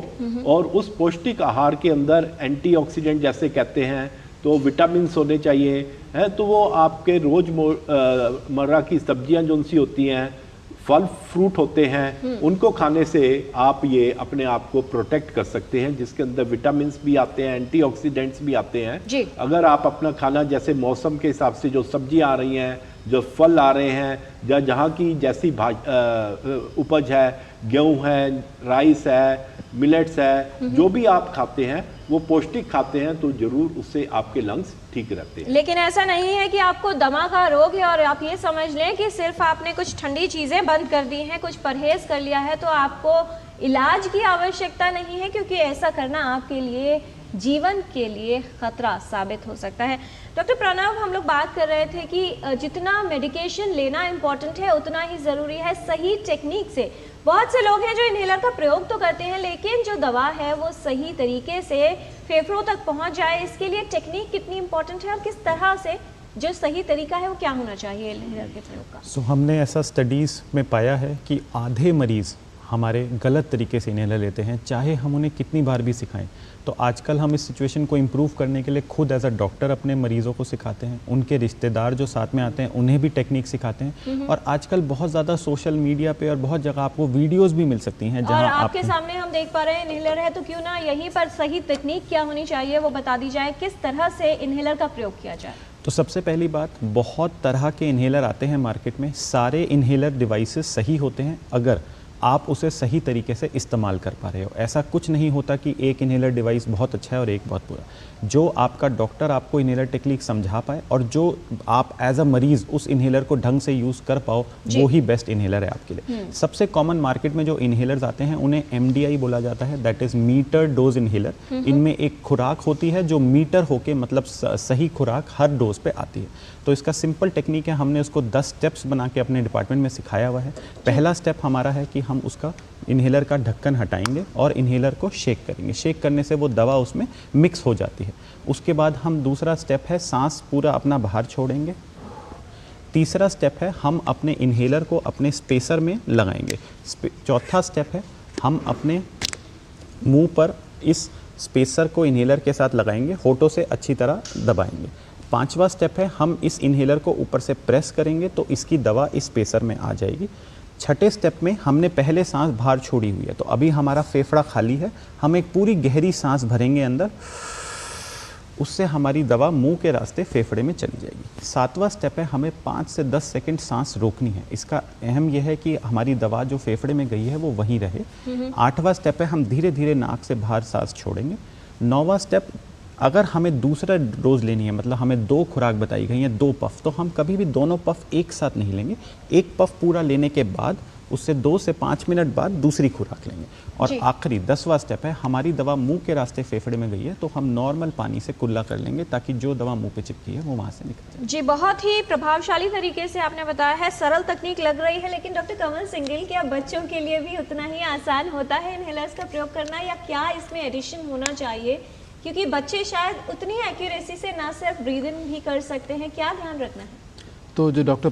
और उस पौष्टिक आहार के अंदर एंटीऑक्सीडेंट जैसे कहते हैं तो विटामिन्स होने चाहिए हैं, तो वो आपके रोजमर्रा की सब्जियां जो सी होती हैं, फल फ्रूट होते हैं, उनको खाने से आप ये अपने आप को प्रोटेक्ट कर सकते हैं, जिसके अंदर विटामिन्स भी आते हैं, एंटीऑक्सीडेंट्स भी आते हैं। अगर आप अपना खाना जैसे मौसम के हिसाब से जो सब्जियां आ रही हैं, जो फल आ रहे हैं, या जहाँ की जैसी उपज है, गेहूं है, राइस है, मिलेट्स है, जो भी आप खाते हैं वो पौष्टिक खाते हैं, तो जरूर उससे आपके लंग्स ठीक रहते हैं। लेकिन ऐसा नहीं है कि आपको दमा का रोग है और आप ये समझ लें कि सिर्फ आपने कुछ ठंडी चीज़ें बंद कर दी हैं, कुछ परहेज कर लिया है तो आपको इलाज की आवश्यकता नहीं है, क्योंकि ऐसा करना आपके लिए जीवन के लिए खतरा साबित हो सकता है। डॉक्टर प्रणव, हम लोग बात कर रहे थे कि जितना मेडिकेशन लेना इम्पॉर्टेंट है उतना ही ज़रूरी है सही टेक्निक से। बहुत से लोग हैं जो इन्हेलर का प्रयोग तो करते हैं, लेकिन जो दवा है वो सही तरीके से फेफड़ों तक पहुंच जाए, इसके लिए टेक्निक कितनी इम्पॉर्टेंट है और किस तरह से जो सही तरीका है वो क्या होना चाहिए इन्हेलर के प्रयोग का? हमने ऐसा स्टडीज़ में पाया है कि आधे मरीज़ हमारे गलत तरीके से इन्हेलर लेते हैं, चाहे हम उन्हें कितनी बार भी सिखाएं। तो आजकल हम इस सिचुएशन को इम्प्रूव करने के लिए खुद एज अ डॉक्टर अपने मरीज़ों को सिखाते हैं, उनके रिश्तेदार जो साथ में आते हैं उन्हें भी टेक्निक सिखाते हैं, और आजकल बहुत ज़्यादा सोशल मीडिया पे और बहुत जगह आपको वीडियोस भी मिल सकती हैं जहां आपके सामने हम देख पा रहे हैं इन्हेलर है, तो क्यों ना यहीं पर सही तकनीक क्या होनी चाहिए वो बता दी जाए, किस तरह से इन्हेलर का प्रयोग किया जाए। तो सबसे पहली बात, बहुत तरह के इन्हेलर आते हैं मार्केट में, सारे इन्हेलर डिवाइसेस सही होते हैं अगर आप उसे सही तरीके से इस्तेमाल कर पा रहे हो। ऐसा कुछ नहीं होता कि एक इन्हेलर डिवाइस बहुत अच्छा है और एक बहुत बुरा। जो आपका डॉक्टर आपको इन्हेलर टेक्निक समझा पाए और जो आप एज अ मरीज़ उस इन्हेलर को ढंग से यूज़ कर पाओ, वो ही बेस्ट इन्हेलर है आपके लिए। सबसे कॉमन मार्केट में जो इन्हेलर्स आते हैं उन्हें MDI बोला जाता है, that is meter dose inhaler. इनमें एक खुराक होती है जो मीटर होके मतलब सही खुराक हर डोज पे आती है। तो इसका सिंपल टेक्निक है, हमने उसको 10 स्टेप्स बना के अपने डिपार्टमेंट में सिखाया हुआ है। पहला स्टेप हमारा है कि हम उसका इन्हेलर का ढक्कन हटाएंगे और इन्हेलर को शेक करेंगे। शेक करने से वो दवा उसमें मिक्स हो जाती है। उसके बाद हम दूसरा स्टेप है सांस पूरा अपना बाहर छोड़ेंगे। तीसरा स्टेप है हम अपने इन्हेलर को अपने स्पेसर में लगाएंगे। चौथा स्टेप है हम अपने मुंह पर इस स्पेसर को इन्हेलर के साथ लगाएंगे, होठों से अच्छी तरह दबाएंगे। पांचवा स्टेप है हम इस इन्हेलर को ऊपर से प्रेस करेंगे तो इसकी दवा इस स्पेसर में आ जाएगी। छठे स्टेप में हमने पहले सांस बाहर छोड़ी हुई है, तो अभी हमारा फेफड़ा खाली है, हम एक पूरी गहरी सांस भरेंगे अंदर, उससे हमारी दवा मुंह के रास्ते फेफड़े में चली जाएगी। सातवां स्टेप है हमें 5 से 10 सेकंड सांस रोकनी है। इसका अहम यह है कि हमारी दवा जो फेफड़े में गई है वो वहीं रहे। आठवां स्टेप है हम धीरे धीरे नाक से बाहर सांस छोड़ेंगे। नौवां स्टेप, अगर हमें दूसरा डोज लेनी है, मतलब हमें 2 खुराक बताई गई हैं, 2 पफ, तो हम कभी भी दोनों पफ एक साथ नहीं लेंगे। एक पफ पूरा लेने के बाद उससे 2 से 5 मिनट बाद दूसरी खुराक लेंगे। और आखिरी 10वां स्टेप है हमारी दवा मुंह के रास्ते फेफड़े में गई है तो हम नॉर्मल पानी से कुल्ला कर लेंगे ताकि जो दवा मुंह पे चिपकी है वो वहाँ से निकल जाए। जी, बहुत ही प्रभावशाली तरीके से आपने बताया है, सरल तकनीक लग रही है, लेकिन डॉक्टर कमल सिंघल, क्या बच्चों के लिए भी उतना ही आसान होता है इन्हेलर्स का प्रयोग करना, या क्या इसमें एडिशन होना चाहिए? क्योंकि बच्चे शायद उतनी एक्यूरेसी से ना सिर्फ ब्रीद इन भी कर सकते हैं, क्या ध्यान रखना है? तो जो डॉक्टर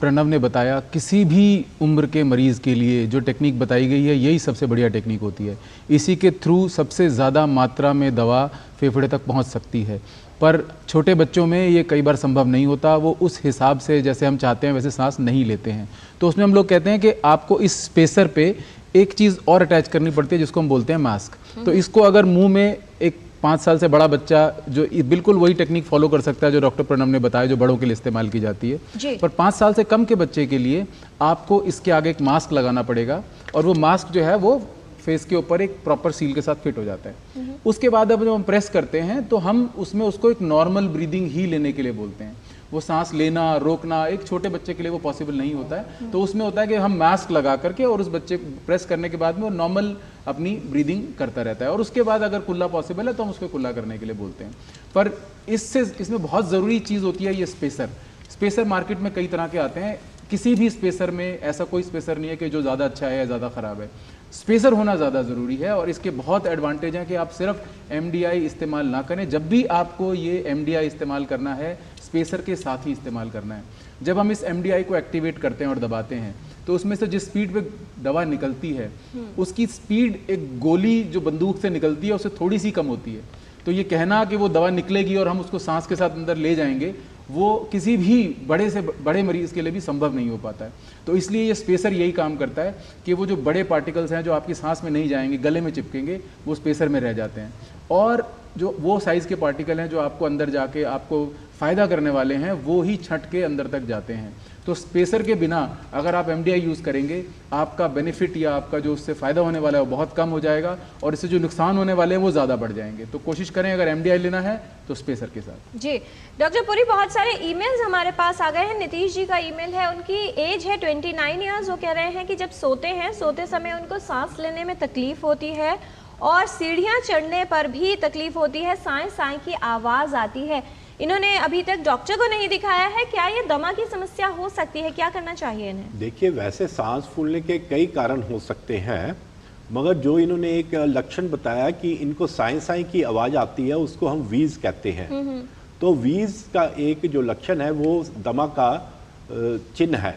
प्रणव ने बताया, किसी भी उम्र के मरीज़ के लिए जो टेक्निक बताई गई है यही सबसे बढ़िया टेक्निक होती है। इसी के थ्रू सबसे ज़्यादा मात्रा में दवा फेफड़े तक पहुंच सकती है। पर छोटे बच्चों में ये कई बार संभव नहीं होता, वो उस हिसाब से जैसे हम चाहते हैं वैसे सांस नहीं लेते हैं। तो उसमें हम लोग कहते हैं कि आपको इस स्पेसर पे एक चीज़ और अटैच करनी पड़ती है जिसको हम बोलते हैं मास्क। तो इसको अगर मुँह में एक 5 साल से बड़ा बच्चा जो बिल्कुल वही टेक्निक फॉलो कर सकता है जो डॉक्टर प्रणव ने बताया, जो बड़ों के लिए इस्तेमाल की जाती है। पर 5 साल से कम के बच्चे के लिए आपको इसके आगे एक मास्क लगाना पड़ेगा, और वो मास्क जो है वो फेस के ऊपर एक प्रॉपर सील के साथ फिट हो जाता है। उसके बाद अब जब हम प्रेस करते हैं तो हम उसमें उसको एक नॉर्मल ब्रीदिंग ही लेने के लिए बोलते हैं। वो सांस लेना रोकना एक छोटे बच्चे के लिए वो पॉसिबल नहीं होता है, तो उसमें होता है कि हम मास्क लगा करके और उस बच्चे प्रेस करने के बाद में वो नॉर्मल अपनी ब्रीदिंग करता रहता है, और उसके बाद अगर कुल्ला पॉसिबल है तो हम उसको कुल्ला करने के लिए बोलते हैं। पर इसमें बहुत ज़रूरी चीज़ होती है ये स्पेसर। स्पेसर मार्केट में कई तरह के आते हैं, किसी भी स्पेसर में ऐसा कोई स्पेसर नहीं है कि जो ज़्यादा अच्छा है या ज़्यादा ख़राब है। स्पेसर होना ज़्यादा ज़रूरी है और इसके बहुत एडवांटेज हैं कि आप सिर्फ MDI इस्तेमाल ना करें, जब भी आपको ये MDI इस्तेमाल करना है स्पेसर के साथ ही इस्तेमाल करना है। जब हम इस MDI को एक्टिवेट करते हैं और दबाते हैं तो उसमें से जिस स्पीड पे दवा निकलती है उसकी स्पीड एक गोली जो बंदूक से निकलती है उससे थोड़ी सी कम होती है। तो ये कहना कि वो दवा निकलेगी और हम उसको सांस के साथ अंदर ले जाएंगे, वो किसी भी बड़े से बड़े मरीज़ के लिए भी संभव नहीं हो पाता है। तो इसलिए ये स्पेसर यही काम करता है कि वो जो बड़े पार्टिकल्स हैं जो आपकी सांस में नहीं जाएंगे, गले में चिपकेंगे, वो स्पेसर में रह जाते हैं, और जो वो साइज़ के पार्टिकल हैं जो आपको अंदर जाके आपको फ़ायदा करने वाले हैं वो ही छट के अंदर तक जाते हैं। तो स्पेसर के बिना अगर आप MDI यूज़ करेंगे आपका बेनिफिट या आपका जो उससे फ़ायदा होने वाला है वो बहुत कम हो जाएगा और इससे जो नुकसान होने वाले हैं वो ज़्यादा बढ़ जाएंगे। तो कोशिश करें अगर MDI लेना है तो स्पेसर के साथ। जी डॉक्टर पुरी, बहुत सारे ईमेल्स हमारे पास आ गए हैं। नीतीश जी का ईमेल है, उनकी एज है 29 ईयर्स। वो कह रहे हैं कि जब सोते हैं, सोते समय उनको सांस लेने में तकलीफ होती है और सीढ़ियाँ चढ़ने पर भी तकलीफ होती है, साएं साएं की आवाज़ आती है। इन्होंने अभी तक डॉक्टर को नहीं दिखाया है, क्या ये दमा की समस्या हो सकती है, क्या करना चाहिए इन्हें? देखिए, वैसे सांस फूलने के कई कारण हो सकते हैं, मगर जो इन्होंने एक लक्षण बताया कि इनको साएं साएं की आवाज़ आती है उसको हम वीज कहते हैं। तो वीज का एक जो लक्षण है वो दमा का चिन्ह है,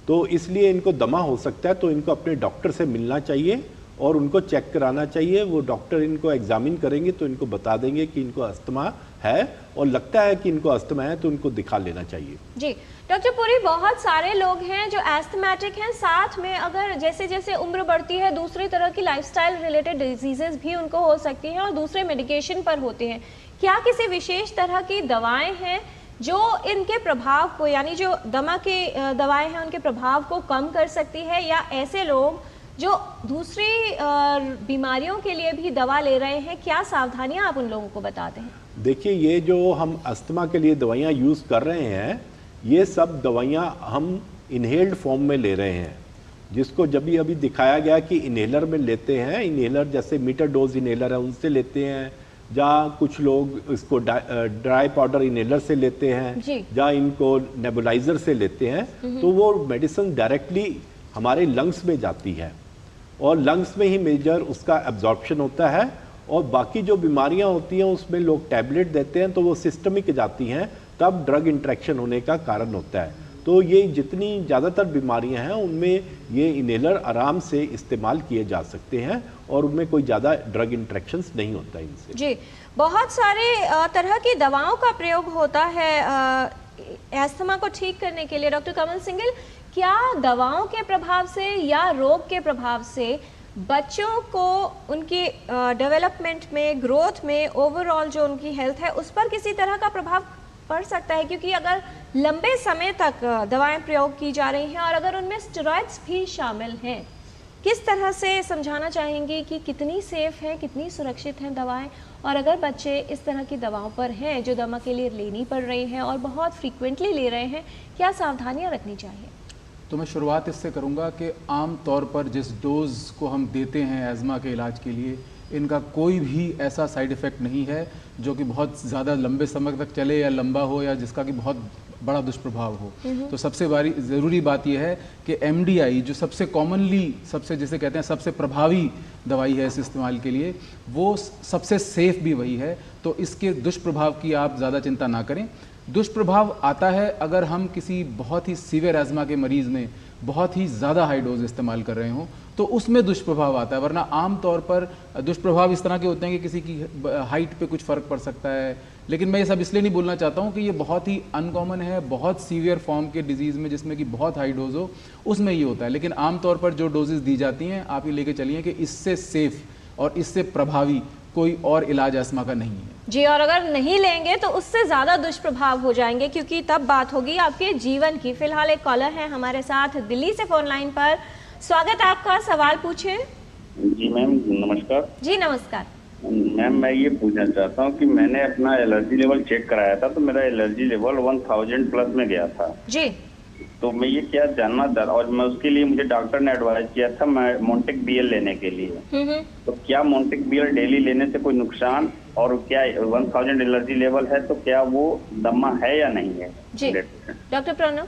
तो इसलिए इनको दमा हो सकता है। तो इनको अपने डॉक्टर से मिलना चाहिए और उनको चेक कराना चाहिए। वो डॉक्टर इनको एग्जामिन करेंगे तो इनको बता देंगे कि इनको अस्थमा है और लगता है कि इनको अस्थमा है तो इनको दिखा लेना चाहिए। जी डॉक्टर पुरी, बहुत सारे लोग हैं जो एस्थमेटिक हैं, साथ में अगर जैसे जैसे उम्र बढ़ती है दूसरी तरह की लाइफस्टाइल रिलेटेड डिजीजेस भी उनको हो सकती हैं और दूसरे मेडिकेशन पर होते हैं। क्या किसी विशेष तरह की दवाएं हैं जो इनके प्रभाव को, यानी जो दमा की दवाएं हैं उनके प्रभाव को कम कर सकती है, या ऐसे लोग जो दूसरी बीमारियों के लिए भी दवा ले रहे हैं, क्या सावधानियां आप उन लोगों को बताते हैं? देखिए, ये जो हम अस्थमा के लिए दवाइयाँ यूज़ कर रहे हैं ये सब दवाइयाँ हम इनहेल्ड फॉर्म में ले रहे हैं, जिसको जब भी अभी दिखाया गया कि इनहेलर में लेते हैं। इनहेलर जैसे मीटर डोज इनहेलर है उनसे लेते हैं, जहाँ कुछ लोग इसको ड्राई पाउडर इनहेलर से लेते हैं, जहाँ इनको नेबुलाइजर से लेते हैं। तो वो मेडिसिन डायरेक्टली हमारे लंग्स में जाती है और लंग्स में ही मेजर उसका एब्जॉर्प्शन होता है, और बाकी जो बीमारियां होती हैं उसमें लोग टैबलेट देते हैं तो वो सिस्टमिक जाती हैं, तब ड्रग इंट्रैक्शन होने का कारण होता है। तो ये जितनी ज़्यादातर बीमारियां हैं उनमें ये इनहेलर आराम से इस्तेमाल किए जा सकते हैं और उनमें कोई ज़्यादा ड्रग इंट्रैक्शंस नहीं होता इनसे। जी, बहुत सारे तरह की दवाओं का प्रयोग होता है एस्थमा को ठीक करने के लिए। डॉक्टर कमल सिंघल, क्या दवाओं के प्रभाव से या रोग के प्रभाव से बच्चों को उनकी डेवलपमेंट में, ग्रोथ में, ओवरऑल जो उनकी हेल्थ है उस पर किसी तरह का प्रभाव पड़ सकता है? क्योंकि अगर लंबे समय तक दवाएं प्रयोग की जा रही हैं और अगर उनमें स्टेरॉइड्स भी शामिल हैं, किस तरह से समझाना चाहेंगे कि कितनी सेफ है, कितनी सुरक्षित हैं दवाएं? और अगर बच्चे इस तरह की दवाओं पर हैं जो दमा के लिए लेनी पड़ रही हैं और बहुत फ्रीक्वेंटली ले रहे हैं, क्या सावधानियां रखनी चाहिए? तो मैं शुरुआत इससे करूंगा कि आम तौर पर जिस डोज को हम देते हैं एज़मा के इलाज के लिए, इनका कोई भी ऐसा साइड इफ़ेक्ट नहीं है जो कि बहुत ज़्यादा लंबे समय तक चले या लंबा हो या जिसका कि बहुत बड़ा दुष्प्रभाव हो। तो सबसे ज़रूरी बात यह है कि MDI जो सबसे कॉमनली, सबसे जिसे कहते हैं सबसे प्रभावी दवाई है इस इस्तेमाल के लिए, वो सबसे सेफ़ भी वही है। तो इसके दुष्प्रभाव की आप ज़्यादा चिंता ना करें। दुष्प्रभाव आता है अगर हम किसी बहुत ही सीवियर एज़मा के मरीज़ में बहुत ही ज़्यादा हाई डोज इस्तेमाल कर रहे हों तो उसमें दुष्प्रभाव आता है, वरना आम तौर पर दुष्प्रभाव इस तरह के होते हैं कि किसी की हाइट पे कुछ फ़र्क पड़ सकता है। लेकिन मैं ये सब इसलिए नहीं बोलना चाहता हूँ कि ये बहुत ही अनकॉमन है। बहुत सीवियर फॉर्म के डिजीज़ में जिसमें कि बहुत हाई डोज हो उसमें ये होता है, लेकिन आमतौर पर जो डोजेज़ दी जाती हैं आप ये लेके चलिए कि इससे सेफ़ और इससे प्रभावी कोई और इलाज अस्थमा का नहीं है। जी, और अगर नहीं लेंगे तो उससे ज़्यादा दुष्प्रभाव हो जाएंगे, क्योंकि तब बात होगी आपके जीवन की। फिलहाल एक कॉलर है हमारे साथ दिल्ली से फ़ोन लाइन पर। स्वागत आपका, सवाल पूछें। जी मैम नमस्कार। जी नमस्कार मैम, मैं ये पूछना चाहता हूँ कि मैंने अपना एलर्जी लेवल चेक कराया था तो मेरा एलर्जी लेवल 1000 प्लस में गया था जी। तो मैं ये क्या जानना चाह और मैं उसके लिए मुझे डॉक्टर ने एडवाइस किया था मैं मोन्टेक बीएल लेने के लिए। तो क्या मोन्टेक बीएल डेली लेने से कोई नुकसान और क्या 1000 एलर्जी लेवल है तो क्या वो दमा है या नहीं है? जी डॉक्टर प्रणव।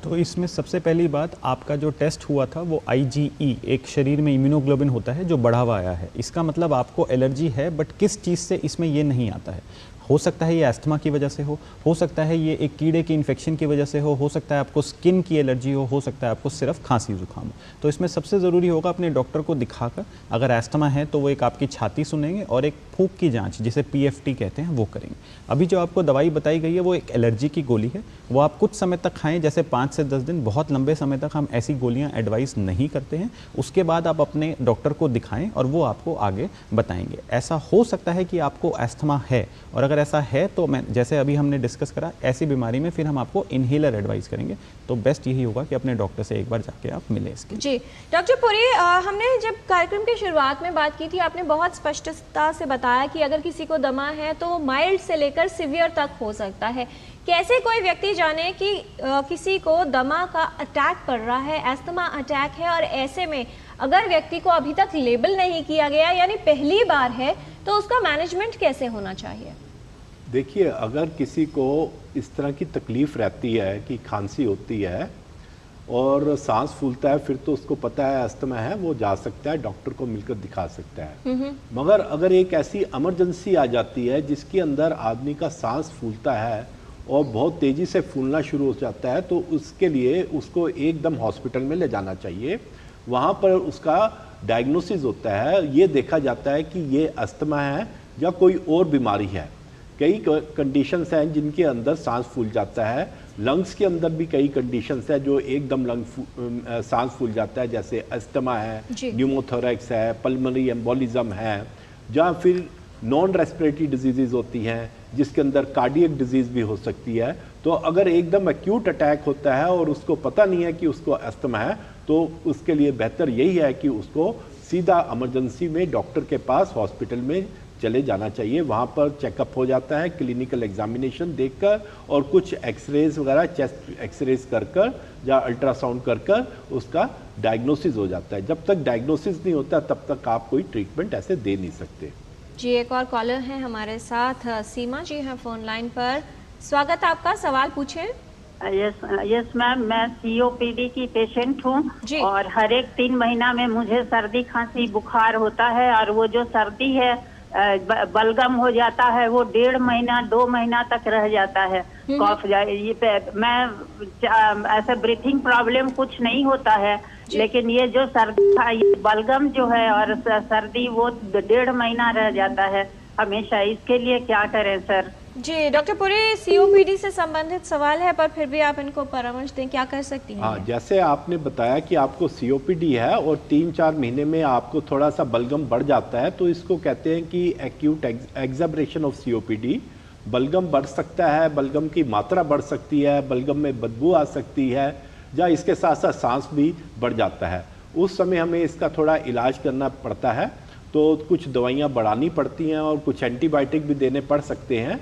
तो इसमें सबसे पहली बात, आपका जो टेस्ट हुआ था वो IgE, एक शरीर में इम्यूनोग्लोबिन होता है जो बढ़ा हुआ आया है। इसका मतलब आपको एलर्जी है, बट किस चीज़ से इसमें ये नहीं आता है। हो सकता है ये अस्थमा की वजह से हो सकता है ये एक कीड़े की इन्फेक्शन की वजह से हो सकता है आपको स्किन की एलर्जी हो सकता है आपको सिर्फ खांसी जुकाम हो। तो इसमें सबसे ज़रूरी होगा अपने डॉक्टर को दिखाकर, अगर अस्थमा है तो वो एक आपकी छाती सुनेंगे और एक फूंक की जांच जिसे PFT कहते हैं वो करेंगे। अभी जो आपको दवाई बताई गई है वो एक एलर्जी की गोली है, वो आप कुछ समय तक खाएं, जैसे 5 से 10 दिन, बहुत लंबे समय तक हम ऐसी गोलियां एडवाइस नहीं करते हैं। उसके बाद आप अपने डॉक्टर को दिखाएं और वो आपको आगे बताएंगे। ऐसा हो सकता है कि आपको अस्थमा है, और अगर ऐसा है तो मैं जैसे अभी हमने डिस्कस करा, ऐसी बीमारी में फिर हम आपको इनहेलर एडवाइस करेंगे। तो बेस्ट यही होगा कि अपने डॉक्टर से एक बार जाके आप मिलें इसके। जी डॉक्टर पुरी, हमने जब कार्यक्रम की शुरुआत में बात की थी, आपने बहुत स्पष्टता से बताया कि अगर किसी को दमा है तो माइल्ड से लेकर सीवियर तक हो सकता है। कैसे कोई व्यक्ति जाने कि किसी को दमा का अटैक पड़ रहा है, अस्थमा अटैक है, और ऐसे में अगर व्यक्ति को अभी तक लेबल नहीं किया गया यानी पहली बार है, तो उसका मैनेजमेंट कैसे होना चाहिए? देखिए, अगर किसी को इस तरह की तकलीफ़ रहती है कि खांसी होती है और सांस फूलता है, फिर तो उसको पता है अस्थमा है, वो जा सकता है, डॉक्टर को मिलकर दिखा सकता है। मगर अगर एक ऐसी इमरजेंसी आ जाती है जिसके अंदर आदमी का सांस फूलता है और बहुत तेज़ी से फूलना शुरू हो जाता है, तो उसके लिए उसको एकदम हॉस्पिटल में ले जाना चाहिए। वहाँ पर उसका डायग्नोसिस होता है, ये देखा जाता है कि ये अस्थमा है या कोई और बीमारी है। कई कंडीशंस हैं जिनके अंदर सांस फूल जाता है। लंग्स के अंदर भी कई कंडीशंस है जो एकदम सांस फूल जाता है, जैसे अस्थमा है, न्यूमोथोरैक्स है, पल्मोनरी एम्बोलिज्म है, या फिर नॉन रेस्पिरेटरी डिजीज़ होती हैं जिसके अंदर कार्डियक डिजीज़ भी हो सकती है। तो अगर एकदम एक्यूट अटैक होता है और उसको पता नहीं है कि उसको अस्थमा है, तो उसके लिए बेहतर यही है कि उसको सीधा इमरजेंसी में डॉक्टर के पास हॉस्पिटल में चले जाना चाहिए। वहाँ पर चेकअप हो जाता है, क्लिनिकल एग्जामिनेशन देखकर और कुछ एक्सरेज वगैरह, चेस्ट एक्सरेज कर या अल्ट्रासाउंड कर उसका डायग्नोसिस हो जाता है। जब तक डायग्नोसिस नहीं होता तब तक आप कोई ट्रीटमेंट ऐसे दे नहीं सकते। जी एक और कॉलर हैं हमारे साथ, सीमा जी हैं फोन लाइन पर। स्वागत आपका, सवाल पूछें। यस मैम, मैं COPD की पेशेंट हूँ और हर एक 3 महीना में मुझे सर्दी खांसी बुखार होता है, और वो जो सर्दी है बलगम हो जाता है, वो 1.5 महीना 2 महीना तक रह जाता है। कॉफ मैं ऐसे ब्रीथिंग प्रॉब्लम कुछ नहीं होता है, लेकिन ये जो सर्दी ये बलगम जो है और सर्दी वो 1.5 महीना रह जाता है हमेशा। इसके लिए क्या करें सर? जी डॉक्टर पुरी, COPD से संबंधित सवाल है, पर फिर भी आप इनको परामर्श दें, क्या कर सकती हैं? हाँ, जैसे आपने बताया कि आपको COPD है और 3-4 महीने में आपको थोड़ा सा बलगम बढ़ जाता है, तो इसको कहते हैं कि एक्यूट एग्जाब्रेशन ऑफ COPD। बलगम बढ़ सकता है, बलगम की मात्रा बढ़ सकती है, बलगम में बदबू आ सकती है, या इसके साथ साथ सांस भी बढ़ जाता है। उस समय हमें इसका थोड़ा इलाज करना पड़ता है, तो कुछ दवाइयाँ बढ़ानी पड़ती हैं और कुछ एंटीबायोटिक भी देने पड़ सकते हैं।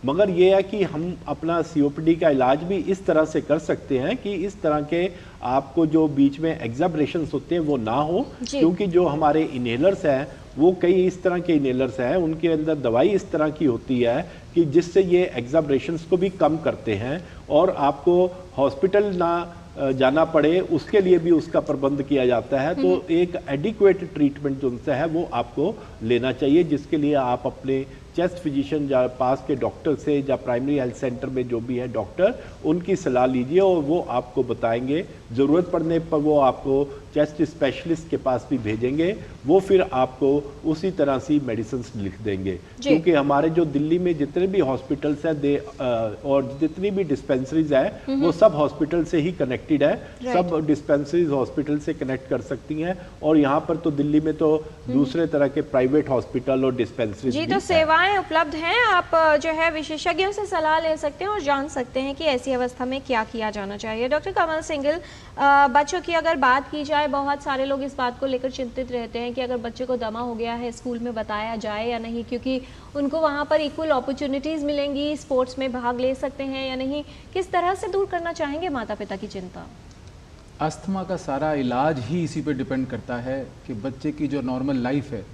मगर ये है कि हम अपना COPD का इलाज भी इस तरह से कर सकते हैं कि इस तरह के आपको जो बीच में एग्जाब्रेशंस होते हैं वो ना हो, क्योंकि जो हमारे इनहेलर्स हैं वो कई इस तरह के इनहेलर्स हैं, उनके अंदर दवाई इस तरह की होती है कि जिससे ये एग्जाब्रेशंस को भी कम करते हैं और आपको हॉस्पिटल ना जाना पड़े, उसके लिए भी उसका प्रबंध किया जाता है। तो एक एडिक्वेट ट्रीटमेंट जो उनसे है वो आपको लेना चाहिए, जिसके लिए आप अपने चेस्ट फिजिशियन या पास के डॉक्टर से या प्राइमरी हेल्थ सेंटर में जो भी है डॉक्टर, उनकी सलाह लीजिए और वो आपको बताएंगे। ज़रूरत पड़ने पर वो आपको चेस्ट स्पेशलिस्ट के पास भी भेजेंगे, वो फिर आपको उसी तरह से मेडिसिन लिख देंगे। क्योंकि हमारे जो दिल्ली में जितने भी हॉस्पिटल्स हैं और जितनी भी डिस्पेंसरीज है वो सब हॉस्पिटल से ही कनेक्टेड है, सब डिस्पेंसरीज हॉस्पिटल से कनेक्ट कर सकती हैं। और यहाँ पर तो दिल्ली में तो दूसरे तरह के प्राइवेट हॉस्पिटल और डिस्पेंसरीज जी, तो सेवाएं उपलब्ध हैं। आप जो है विशेषज्ञों से सलाह ले सकते हैं और जान सकते हैं कि ऐसी अवस्था में क्या किया जाना चाहिए। डॉक्टर कमल सिंघल, बच्चों की अगर बात की जाए, बहुत सारे लोग इस बात को लेकर चिंतित रहते हैं कि अगर बच्चे को दमा हो गया है स्कूल में बताया जाए या नहीं, क्योंकि उनको वहाँ पर इक्वल अपॉर्चुनिटीज़ मिलेंगी, स्पोर्ट्स में भाग ले सकते हैं या नहीं। किस तरह से दूर करना चाहेंगे माता पिता की चिंता? अस्थमा का सारा इलाज ही इसी पे डिपेंड करता है कि बच्चे की जो नॉर्मल लाइफ है,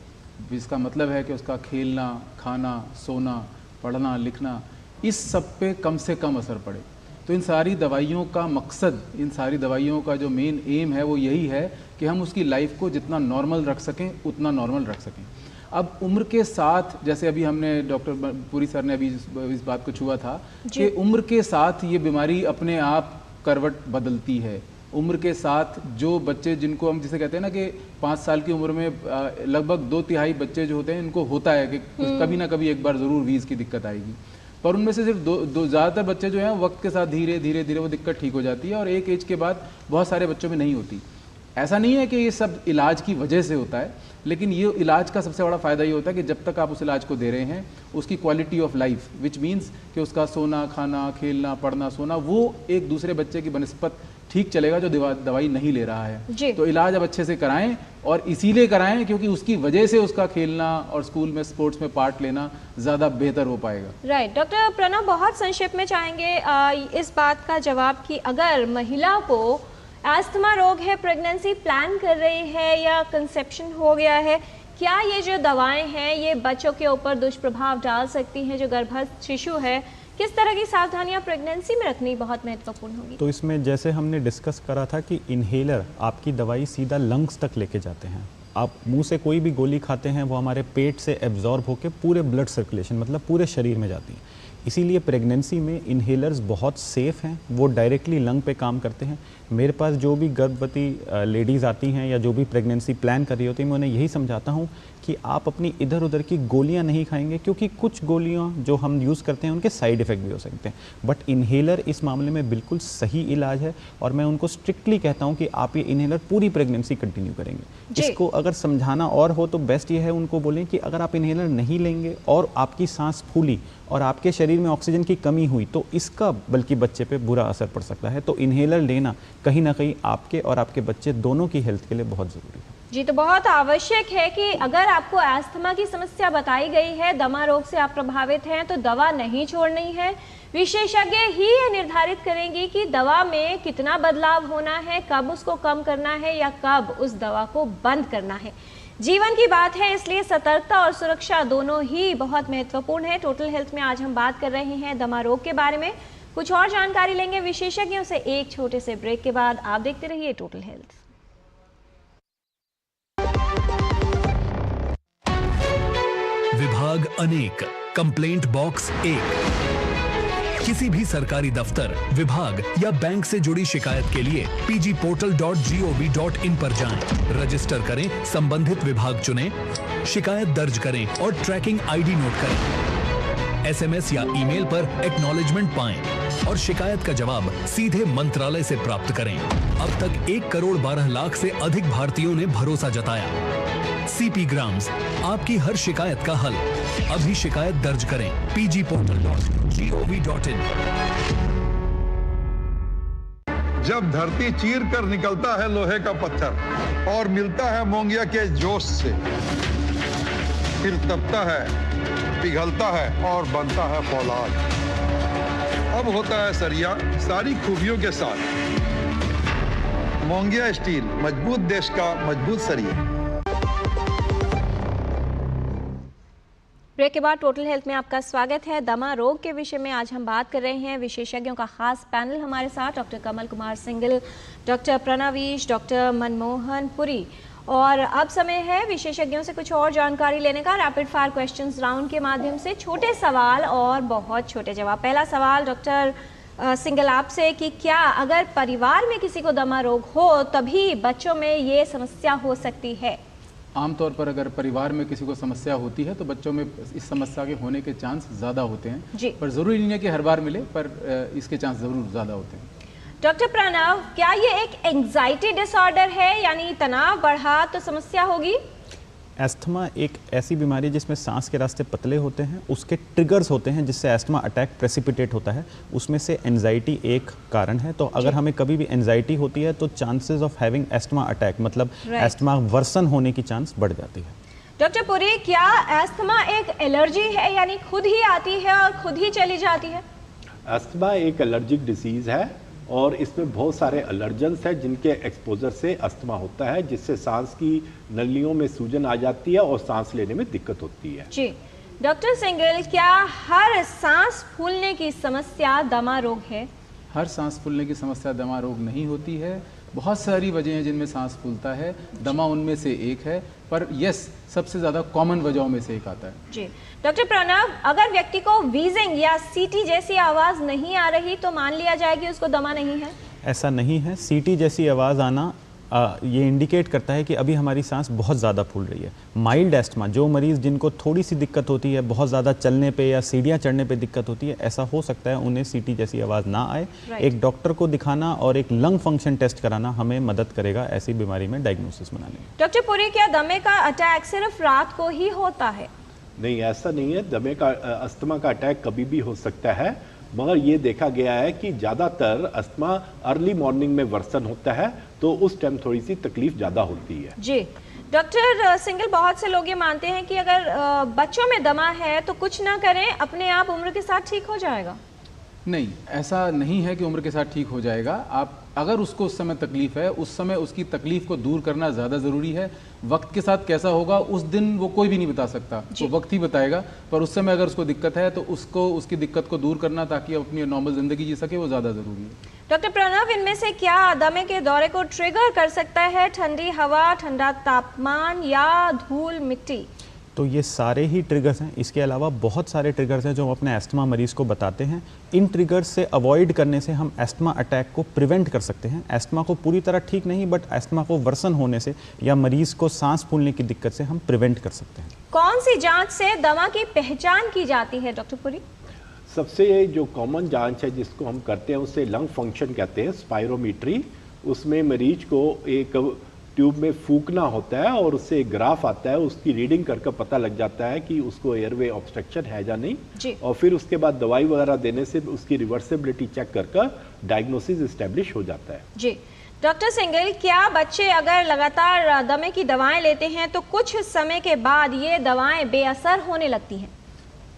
जिसका मतलब है कि उसका खेलना, खाना, सोना, पढ़ना, लिखना, इस सब पे कम से कम असर पड़े। तो इन सारी दवाइयों का मकसद, इन सारी दवाइयों का जो मेन एम है वो यही है कि हम उसकी लाइफ को जितना नॉर्मल रख सकें उतना नॉर्मल रख सकें। अब उम्र के साथ, जैसे अभी हमने डॉक्टर पुरी सर ने अभी इस बात को छुआ था कि उम्र के साथ ये बीमारी अपने आप करवट बदलती है। उम्र के साथ जो बच्चे, जिनको हम जिसे कहते हैं ना कि 5 साल की उम्र में लगभग 2/3 बच्चे जो होते हैं इनको होता है कि कभी ना कभी एक बार ज़रूर वीज़ की दिक्कत आएगी, पर उनमें से सिर्फ दो ज़्यादातर बच्चे जो हैं वक्त के साथ धीरे धीरे वो दिक्कत ठीक हो जाती है और एक एज के बाद बहुत सारे बच्चों में नहीं होती। ऐसा नहीं है कि ये सब इलाज की वजह से होता है, लेकिन ये इलाज का सबसे बड़ा फ़ायदा ये होता है कि जब तक आप उस इलाज को दे रहे हैं उसकी quality of life, which means कि उसका सोना, खाना, खेलना, पढ़ना, सोना, वो एक दूसरे बच्चे की बनस्पत ठीक चलेगा जो दवाई नहीं ले रहा है। तो इलाज अब अच्छे से कराएं, और इसीलिए कराएं क्योंकि उसकी वजह से उसका खेलना और स्कूल में स्पोर्ट्स में पार्ट लेना ज़्यादा बेहतर हो पाएगा। राइट। डॉक्टर प्रणव, बहुत संक्षेप में चाहेंगे इस बात का जवाब कि अगर महिला को अस्थमा रोग है, प्रेगनेंसी प्लान कर रही है या कंसेप्शन हो गया है, क्या ये जो दवाएं हैं ये बच्चों के ऊपर दुष्प्रभाव डाल सकती हैं? जो गर्भस्थ शिशु है, किस तरह की सावधानियां प्रेगनेंसी में रखनी बहुत महत्वपूर्ण होगी? तो इसमें जैसे हमने डिस्कस करा था कि इन्हेलर आपकी दवाई सीधा लंग्स तक लेके जाते हैं। आप मुंह से कोई भी गोली खाते हैं वो हमारे पेट से एब्जॉर्ब होकर पूरे ब्लड सर्कुलेशन, मतलब पूरे शरीर में जाती है। इसीलिए प्रेगनेंसी में इन्हेलर्स बहुत सेफ़ हैं, वो डायरेक्टली लंग पे काम करते हैं। मेरे पास जो भी गर्भवती लेडीज़ आती हैं या जो भी प्रेगनेंसी प्लान कर रही होती हैं, मैं उन्हें यही समझाता हूँ कि आप अपनी इधर उधर की गोलियां नहीं खाएंगे, क्योंकि कुछ गोलियां जो हम यूज़ करते हैं उनके साइड इफ़ेक्ट भी हो सकते हैं, बट इन्हेलर इस मामले में बिल्कुल सही इलाज है। और मैं उनको स्ट्रिक्टली कहता हूं कि आप ये इन्हेलर पूरी प्रेगनेंसी कंटिन्यू करेंगे। इसको अगर समझाना और हो तो बेस्ट ये है उनको बोलें कि अगर आप इन्हेलर नहीं लेंगे और आपकी सांस फूली और आपके शरीर में ऑक्सीजन की कमी हुई तो इसका बल्कि बच्चे पे बुरा असर पड़ सकता है। तो इन्हेलर लेना कहीं ना कहीं आपके और आपके बच्चे दोनों की हेल्थ के लिए बहुत ज़रूरी है। जी, तो बहुत आवश्यक है कि अगर आपको अस्थमा की समस्या बताई गई है, दमा रोग से आप प्रभावित हैं, तो दवा नहीं छोड़नी है। विशेषज्ञ ही ये निर्धारित करेंगे कि दवा में कितना बदलाव होना है, कब उसको कम करना है या कब उस दवा को बंद करना है। जीवन की बात है, इसलिए सतर्कता और सुरक्षा दोनों ही बहुत महत्वपूर्ण है। टोटल हेल्थ में आज हम बात कर रहे हैं दमा रोग के बारे में। कुछ और जानकारी लेंगे विशेषज्ञों से एक छोटे से ब्रेक के बाद। आप देखते रहिए टोटल हेल्थ। विभाग अनेक, कंप्लेंट बॉक्स 1। किसी भी सरकारी दफ्तर, विभाग या बैंक से जुड़ी शिकायत के लिए pgportal.gov.in पर जाएं, रजिस्टर करें, संबंधित विभाग चुनें, शिकायत दर्ज करें और ट्रैकिंग आईडी नोट करें। एसएमएस या ईमेल पर एक्नॉलेजमेंट पाएं और शिकायत का जवाब सीधे मंत्रालय से प्राप्त करें। अब तक 1 करोड़ 12 लाख से अधिक भारतीयों ने भरोसा जताया। सीपी ग्राम्स, आपकी हर शिकायत का हल। अभी शिकायत दर्ज करें pgportal.gov.in। जब धरती चीर कर निकलता है लोहे का पत्थर और मिलता है मोंगिया के जोश से, फिर तपता है, पिघलता है और बनता है फौलाद। अब होता है सरिया सारी खूबियों के साथ। मोंगिया स्टील, मजबूत देश का मजबूत सरिया। ब्रेक के बाद टोटल हेल्थ में आपका स्वागत है। दमा रोग के विषय में आज हम बात कर रहे हैं। विशेषज्ञों का खास पैनल हमारे साथ, doctor Kamal Kumar Singal, doctor Pranvish, doctor Manmohan Puri. और अब समय है विशेषज्ञों से कुछ और जानकारी लेने का। रैपिड फायर क्वेश्चंस राउंड के माध्यम से छोटे सवाल और बहुत छोटे जवाब। पहला सवाल डॉक्टर सिंगल आपसे कि क्या अगर परिवार में किसी को दमा रोग हो तभी बच्चों में ये समस्या हो सकती है? आमतौर पर अगर परिवार में किसी को समस्या होती है तो बच्चों में इस समस्या के होने के चांस ज़्यादा होते हैं, पर ज़रूरी नहीं है कि हर बार मिले, पर इसके चांस ज़रूर ज़्यादा होते हैं। डॉक्टर प्रणव, क्या ये एक एंजाइटी डिसऑर्डर है, यानी तनाव बढ़ा तो समस्या होगी? एस्थमा एक ऐसी बीमारी है जिसमें सांस के रास्ते पतले होते हैं, उसके ट्रिगर्स होते हैं जिससे एस्थमा अटैक प्रेसिपिटेट होता है। उसमें से एंजाइटी एक कारण है। तो अगर हमें कभी भी एंजाइटी होती है तो chances of having asthma attack मतलब एस्थमा वर्सन होने की चांस बढ़ जाती है। डॉक्टर पुरी, क्या एस्थमा एक एलर्जी है, यानी खुद ही आती है और खुद ही चली जाती है? एस्थमा एक एलर्जिक डिसीज़ है और इसमें बहुत सारे एलर्जेंस हैं जिनके एक्सपोजर से अस्थमा होता है, जिससे सांस की नलियों में सूजन आ जाती है और सांस लेने में दिक्कत होती है। जी डॉक्टर सिंगल, क्या हर सांस फूलने की समस्या दमा रोग है? हर सांस फूलने की समस्या दमा रोग नहीं होती है। बहुत सारी वजह हैं जिनमें सांस फूलता है, दमा उनमें से एक है, पर यस सबसे ज़्यादा कॉमन वजहों में से एक आता है। जी डॉक्टर प्रणव, अगर व्यक्ति को वीजिंग या सीटी जैसी आवाज़ नहीं आ रही तो मान लिया जाए कि उसको दमा नहीं है? ऐसा नहीं है। सीटी जैसी आवाज़ आना ये इंडिकेट करता है कि अभी हमारी सांस बहुत ज़्यादा फूल रही है। माइल्ड एस्थमा, जो मरीज़ जिनको थोड़ी सी दिक्कत होती है, बहुत ज़्यादा चलने पे या सीढ़ियाँ चढ़ने पे दिक्कत होती है, ऐसा हो सकता है उन्हें सीटी जैसी आवाज़ ना आए। एक डॉक्टर को दिखाना और एक लंग फंक्शन टेस्ट कराना हमें मदद करेगा ऐसी बीमारी में डायग्नोसिस बनाने में। डॉक्टर पुरी, क्या दमे का अटैक सिर्फ रात को ही होता है? नहीं, ऐसा नहीं है। दमे का अस्थमा का अटैक कभी भी हो सकता है, मगर ये देखा गया है कि ज़्यादातर अस्थमा अर्ली मॉर्निंग में वर्सन होता है, तो उस टाइम थोड़ी सी तकलीफ ज़्यादा होती है। जी डॉक्टर सिंगल, बहुत से लोग ये मानते हैं कि अगर बच्चों में दमा है तो कुछ ना करें, अपने आप उम्र के साथ ठीक हो जाएगा। नहीं, ऐसा नहीं है कि उम्र के साथ ठीक हो जाएगा। आप अगर उसको उस समय तकलीफ है, उस समय उसकी तकलीफ को दूर करना ज़्यादा ज़रूरी है। वक्त के साथ कैसा होगा उस दिन वो कोई भी नहीं बता सकता, तो वक्त ही बताएगा। पर उस समय अगर उसको दिक्कत है तो उसको उसकी दिक्कत को दूर करना ताकि अपनी नॉर्मल ज़िंदगी जी सके, वो ज़्यादा ज़रूरी है। डॉक्टर प्रणव, इनमें से क्या दमे के दौरे को ट्रिगर कर सकता है? ठंडी हवा, ठंडा तापमान या धूल मिट्टी? तो ये सारे ही ट्रिगर्स हैं। इसके अलावा बहुत सारे ट्रिगर्स हैं जो हम अपने एस्थमा मरीज़ को बताते हैं। इन ट्रिगर्स से अवॉइड करने से हम एस्थमा अटैक को प्रिवेंट कर सकते हैं। एस्थमा को पूरी तरह ठीक नहीं, बट एस्थमा को वर्सन होने से या मरीज़ को सांस फूलने की दिक्कत से हम प्रिवेंट कर सकते हैं। कौन सी जांच से दमा की पहचान की जाती है डॉक्टर पुरी? सबसे जो कॉमन जांच है जिसको हम करते हैं उसे लंग फंक्शन कहते हैं, स्पायरोमीट्री। उसमें मरीज को एक ट्यूब में फूकना होता है और उससे एक ग्राफ आता है, उसकी रीडिंग करके पता लग जाता है कि उसको एयरवे ऑब्स्ट्रक्शन है या नहीं, और फिर उसके बाद दवाई वगैरह देने से उसकी रिवर्सिबिलिटी चेक करके डायग्नोसिस इस्टेब्लिश हो जाता है। जी डॉक्टर सिंगल, क्या बच्चे अगर लगातार दमे की दवाएं लेते हैं तो कुछ समय के बाद ये दवाएं बेअसर होने लगती हैं?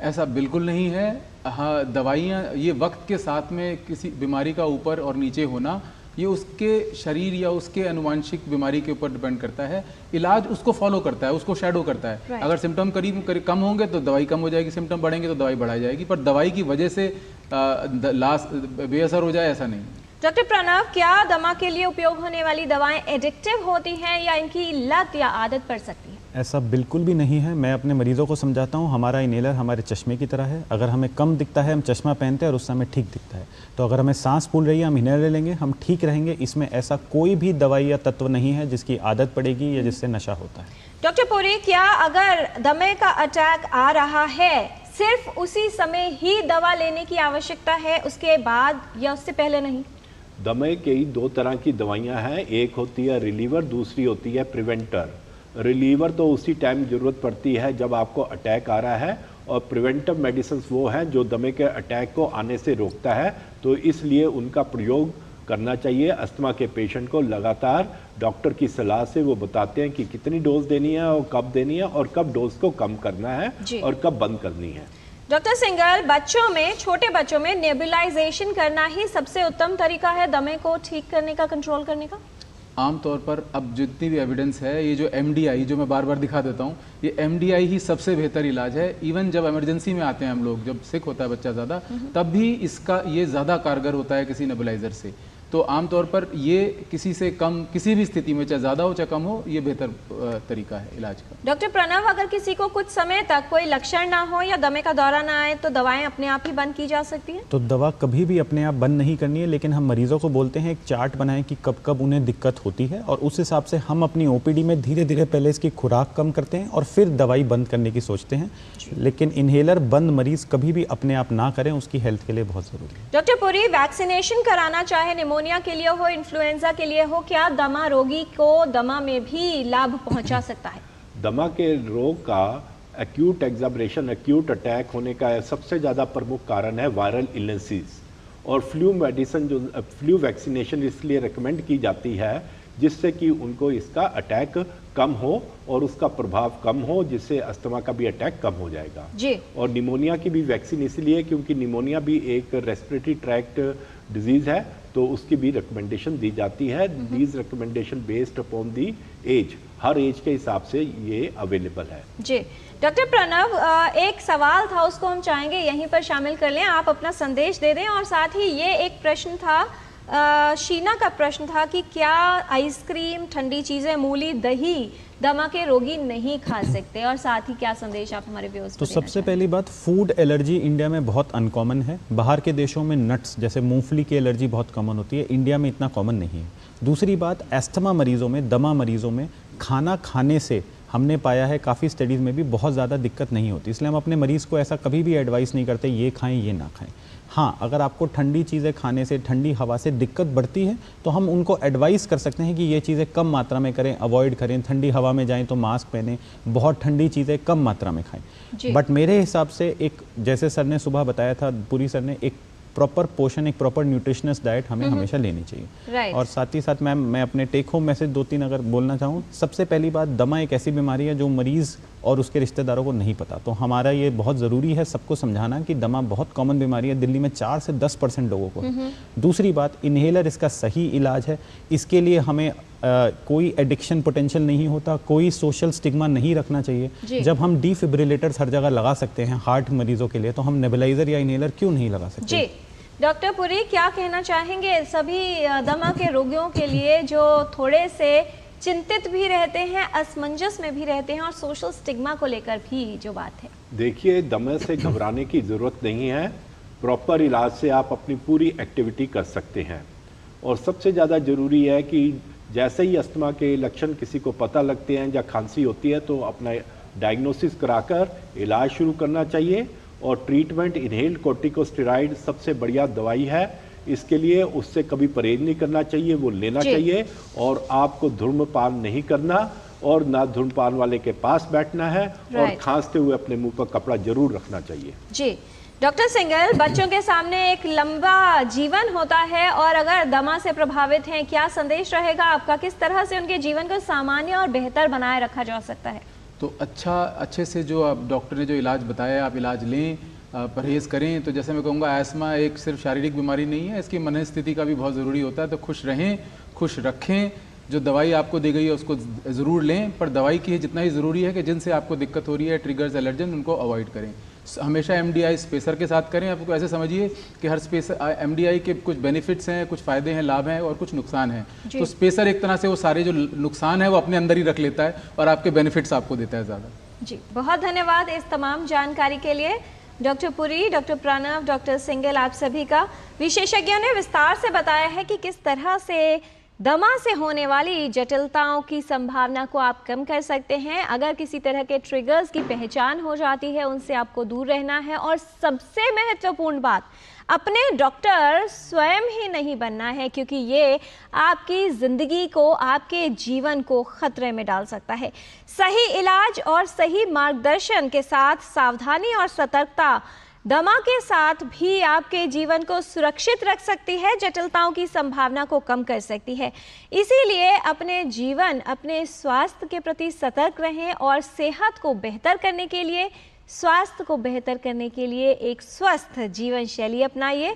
ऐसा बिल्कुल नहीं है। हाँ, दवाइयाँ ये वक्त के साथ में किसी बीमारी का ऊपर और नीचे होना ये उसके शरीर या उसके अनुवांशिक बीमारी के ऊपर डिपेंड करता है। इलाज उसको फॉलो करता है, उसको शैडो करता है। अगर सिम्टम करीब कम होंगे तो दवाई कम हो जाएगी, सिम्टम बढ़ेंगे तो दवाई बढ़ाई जाएगी, पर दवाई की वजह से बेअसर हो जाए ऐसा नहीं। डॉक्टर प्रणव, क्या दमा के लिए उपयोग होने वाली दवाएं एडिक्टिव होती हैं या इनकी लत या आदत पड़ सकती है? ऐसा बिल्कुल भी नहीं है। मैं अपने मरीज़ों को समझाता हूँ, हमारा इनहेलर हमारे चश्मे की तरह है। अगर हमें कम दिखता है हम चश्मा पहनते हैं और उस समय ठीक दिखता है। तो अगर हमें सांस फूल रही है हम इनहेलर लेंगे, हम ठीक रहेंगे। इसमें ऐसा कोई भी दवाई या तत्व नहीं है जिसकी आदत पड़ेगी या जिससे नशा होता है। डॉक्टर पुरी, क्या अगर दमे का अटैक आ रहा है सिर्फ उसी समय ही दवा लेने की आवश्यकता है, उसके बाद या उससे पहले नहीं? दमे के ही दो तरह की दवाइयाँ हैं, एक होती है रिलीवर, दूसरी होती है प्रिवेंटर। रिलीवर तो उसी टाइम ज़रूरत पड़ती है जब आपको अटैक आ रहा है, और प्रिवेंटिव मेडिसिन वो हैं जो दमे के अटैक को आने से रोकता है, तो इसलिए उनका प्रयोग करना चाहिए। अस्थमा के पेशेंट को लगातार डॉक्टर की सलाह से वो बताते हैं कि कितनी डोज देनी है और कब देनी है और कब डोज को कम करना है और कब बंद करनी है। डॉक्टर सिंगल, बच्चों में, छोटे बच्चों में नेबुलाइजेशन करना ही सबसे उत्तम तरीका है दमे को ठीक करने का, कंट्रोल करने का? आमतौर पर अब जितनी भी एविडेंस है, ये जो MDI जो मैं बार बार दिखा देता हूँ, ये MDI ही सबसे बेहतर इलाज है। इवन जब इमरजेंसी में आते हैं हम लोग, जब सिक होता है बच्चा ज़्यादा, तब भी इसका ये ज़्यादा कारगर होता है किसी नेबुलाइजर से। तो आमतौर पर ये किसी से कम, किसी भी स्थिति में चाहे ज़्यादा हो चाहे कम हो, ये बेहतर तरीका है इलाज का। डॉक्टर प्रणव, अगर किसी को कुछ समय तक कोई लक्षण ना हो या दमे का दौरा ना आए तो दवाएं अपने आप ही बंद की जा सकती हैं? तो दवा कभी भी अपने आप बंद नहीं करनी है, लेकिन हम मरीजों को बोलते हैं एक चार्ट बनाएं कि कब कब उन्हें दिक्कत होती है, और उस हिसाब से हम अपनी OPD में धीरे धीरे पहले इसकी खुराक कम करते हैं और फिर दवाई बंद करने की सोचते हैं। लेकिन इनहेलर बंद मरीज कभी भी अपने आप ना करें, उसकी हेल्थ के लिए बहुत ज़रूरी है। डॉक्टर पुरी, वैक्सीनेशन कराना चाहे निमोनिया के लिए हो, इन्फ्लुएंजा के लिए हो, क्या दमा रोगी को दमा में भी लाभ पहुंचा सकता है? दमा के रोग का एक्यूट एग्जामिनेशन, एक्यूट अटैक होने का सबसे ज़्यादा प्रमुख कारण है वायरल इलनेसेस, और फ्लू मेडिसिन जो फ्लू वैक्सीनेशन इसलिए रिकमेंड की जाती है जिससे कि उनको इसका अटैक कम हो और उसका प्रभाव कम हो, जिससे अस्थमा का भी अटैक कम हो जाएगा जी। और निमोनिया की भी वैक्सीन इसलिए क्योंकि निमोनिया भी एक रेस्पिरेटरी ट्रैक्ट डिजीज़ है, तो उसकी भी रिकमेंडेशन दी जाती है। These recommendation based upon the age, हर एज के हिसाब से ये अवेलेबल है जी। डॉक्टर प्रणव, एक सवाल था, उसको हम चाहेंगे यहीं पर शामिल कर लें, आप अपना संदेश दे दें। और साथ ही ये एक प्रश्न था, शीना का प्रश्न था कि क्या आइसक्रीम, ठंडी चीज़ें, मूली, दही दमा के रोगी नहीं खा सकते, और साथ ही क्या संदेश आप हमारे व्यूअर्स को तो सबसे पहली बात, फूड एलर्जी इंडिया में बहुत अनकॉमन है। बाहर के देशों में नट्स जैसे मूंगफली की एलर्जी बहुत कॉमन होती है, इंडिया में इतना कॉमन नहीं है। दूसरी बात, एस्थमा मरीजों में, दमा मरीजों में खाना खाने से हमने पाया है काफ़ी स्टडीज़ में भी बहुत ज़्यादा दिक्कत नहीं होती, इसलिए हम अपने मरीज़ को ऐसा कभी भी एडवाइस नहीं करते ये खाएं ये ना खाएं। हाँ, अगर आपको ठंडी चीज़ें खाने से, ठंडी हवा से दिक्कत बढ़ती है तो हम उनको एडवाइस कर सकते हैं कि ये चीज़ें कम मात्रा में करें, अवॉइड करें। ठंडी हवा में जाएं तो मास्क पहनें, बहुत ठंडी चीज़ें कम मात्रा में खाएं। बट मेरे हिसाब से एक, जैसे सर ने सुबह बताया था, पुरी सर ने, एक प्रॉपर पोषण, एक प्रॉपर न्यूट्रिशनस डाइट हमें हमेशा लेनी चाहिए। और साथ ही साथ मैम, मैं अपने टेक होम मैसेज 2-3 अगर बोलना चाहूँ। सबसे पहली बात, दमा एक ऐसी बीमारी है जो मरीज़ और उसके रिश्तेदारों को नहीं पता, तो हमारा ये बहुत ज़रूरी है सबको समझाना कि दमा बहुत कॉमन बीमारी है, दिल्ली में 4 से 10% लोगों को। दूसरी बात, इन्हेलर इसका सही इलाज है, इसके लिए हमें कोई एडिक्शन पोटेंशियल नहीं होता, कोई सोशल स्टिग्मा नहीं रखना चाहिए। जब हम डिफिब्रिलेटर्स हर जगह लगा सकते हैं हार्ट मरीजों के लिए, तो हम नेबुलाइजर या इन्हेलर क्यों नहीं लगा सकते? जी। डॉक्टर पुरी, क्या कहना चाहेंगे सभी दमा के रोगियों के लिए जो थोड़े से चिंतित भी रहते हैं, असमंजस में भी रहते हैं, और सोशल स्टिग्मा को लेकर भी जो बात है? देखिए, दमा से घबराने की ज़रूरत नहीं है, प्रॉपर इलाज से आप अपनी पूरी एक्टिविटी कर सकते हैं। और सबसे ज़्यादा ज़रूरी है कि जैसे ही अस्थमा के लक्षण किसी को पता लगते हैं या खांसी होती है तो अपना डायग्नोसिस कराकर इलाज शुरू करना चाहिए। और ट्रीटमेंट, इनहेल्ड कॉर्टिकोस्टेरॉइड सबसे बढ़िया दवाई है, इसके लिए उससे कभी परहेज नहीं करना चाहिए, वो लेना चाहिए। और आपको धूम्रपान नहीं करना और ना धूम्रपान वाले के पास बैठना है, और खांसते हुए अपने मुंह पर कपड़ा जरूर रखना चाहिए। जी। डॉक्टर सिंगल, बच्चों के सामने एक लंबा जीवन होता है, और अगर दमा से प्रभावित हैं, क्या संदेश रहेगा आपका, किस तरह से उनके जीवन को सामान्य और बेहतर बनाए रखा जा सकता है? तो अच्छे से जो आप डॉक्टर ने जो इलाज बताया, आप इलाज लें, परहेज़ करें। तो जैसे मैं कहूँगा, एस्मा एक सिर्फ शारीरिक बीमारी नहीं है, इसकी मनस्थिति का भी बहुत ज़रूरी होता है। तो खुश रहें, खुश रखें, जो दवाई आपको दी गई है उसको ज़रूर लें, पर दवाई की जितना ही ज़रूरी है कि जिनसे आपको दिक्कत हो रही है, ट्रिगर्स, एलर्जन, उनको अवॉइड करें। हमेशा एमडीआई स्पेसर के साथ करें। आपको ऐसे समझिए कि हर स्पेसर, एमडीआई के कुछ बेनिफिट्स हैं, कुछ फ़ायदे हैं, लाभ हैं और कुछ नुकसान हैं। तो स्पेसर एक तरह से वो सारे जो नुकसान है वो अपने अंदर ही रख लेता है और आपके बेनिफिट्स आपको देता है ज़्यादा। जी, बहुत धन्यवाद इस तमाम जानकारी के लिए doctor Puri, doctor Pranav, doctor Singal, आप सभी का। विशेषज्ञों ने विस्तार से बताया है कि किस तरह से दमा से होने वाली जटिलताओं की संभावना को आप कम कर सकते हैं। अगर किसी तरह के ट्रिगर्स की पहचान हो जाती है, उनसे आपको दूर रहना है, और सबसे महत्वपूर्ण बात, अपने डॉक्टर स्वयं ही नहीं बनना है, क्योंकि ये आपकी ज़िंदगी को, आपके जीवन को खतरे में डाल सकता है। सही इलाज और सही मार्गदर्शन के साथ सावधानी और सतर्कता दमा के साथ भी आपके जीवन को सुरक्षित रख सकती है, जटिलताओं की संभावना को कम कर सकती है। इसीलिए अपने जीवन, अपने स्वास्थ्य के प्रति सतर्क रहें, और सेहत को बेहतर करने के लिए, स्वास्थ्य को बेहतर करने के लिए एक स्वस्थ जीवन शैली अपनाइए।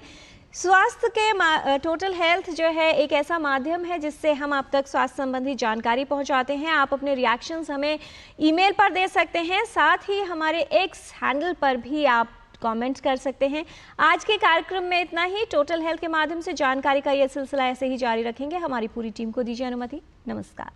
स्वास्थ्य के टोटल हेल्थ जो है एक ऐसा माध्यम है जिससे हम आप तक स्वास्थ्य संबंधी जानकारी पहुंचाते हैं। आप अपने रिएक्शंस हमें ईमेल पर दे सकते हैं, साथ ही हमारे एक्स हैंडल पर भी आप कमेंट्स कर सकते हैं। आज के कार्यक्रम में इतना ही। टोटल हेल्थ के माध्यम से जानकारी का यह सिलसिला ऐसे ही जारी रखेंगे। हमारी पूरी टीम को दीजिए अनुमति। नमस्कार।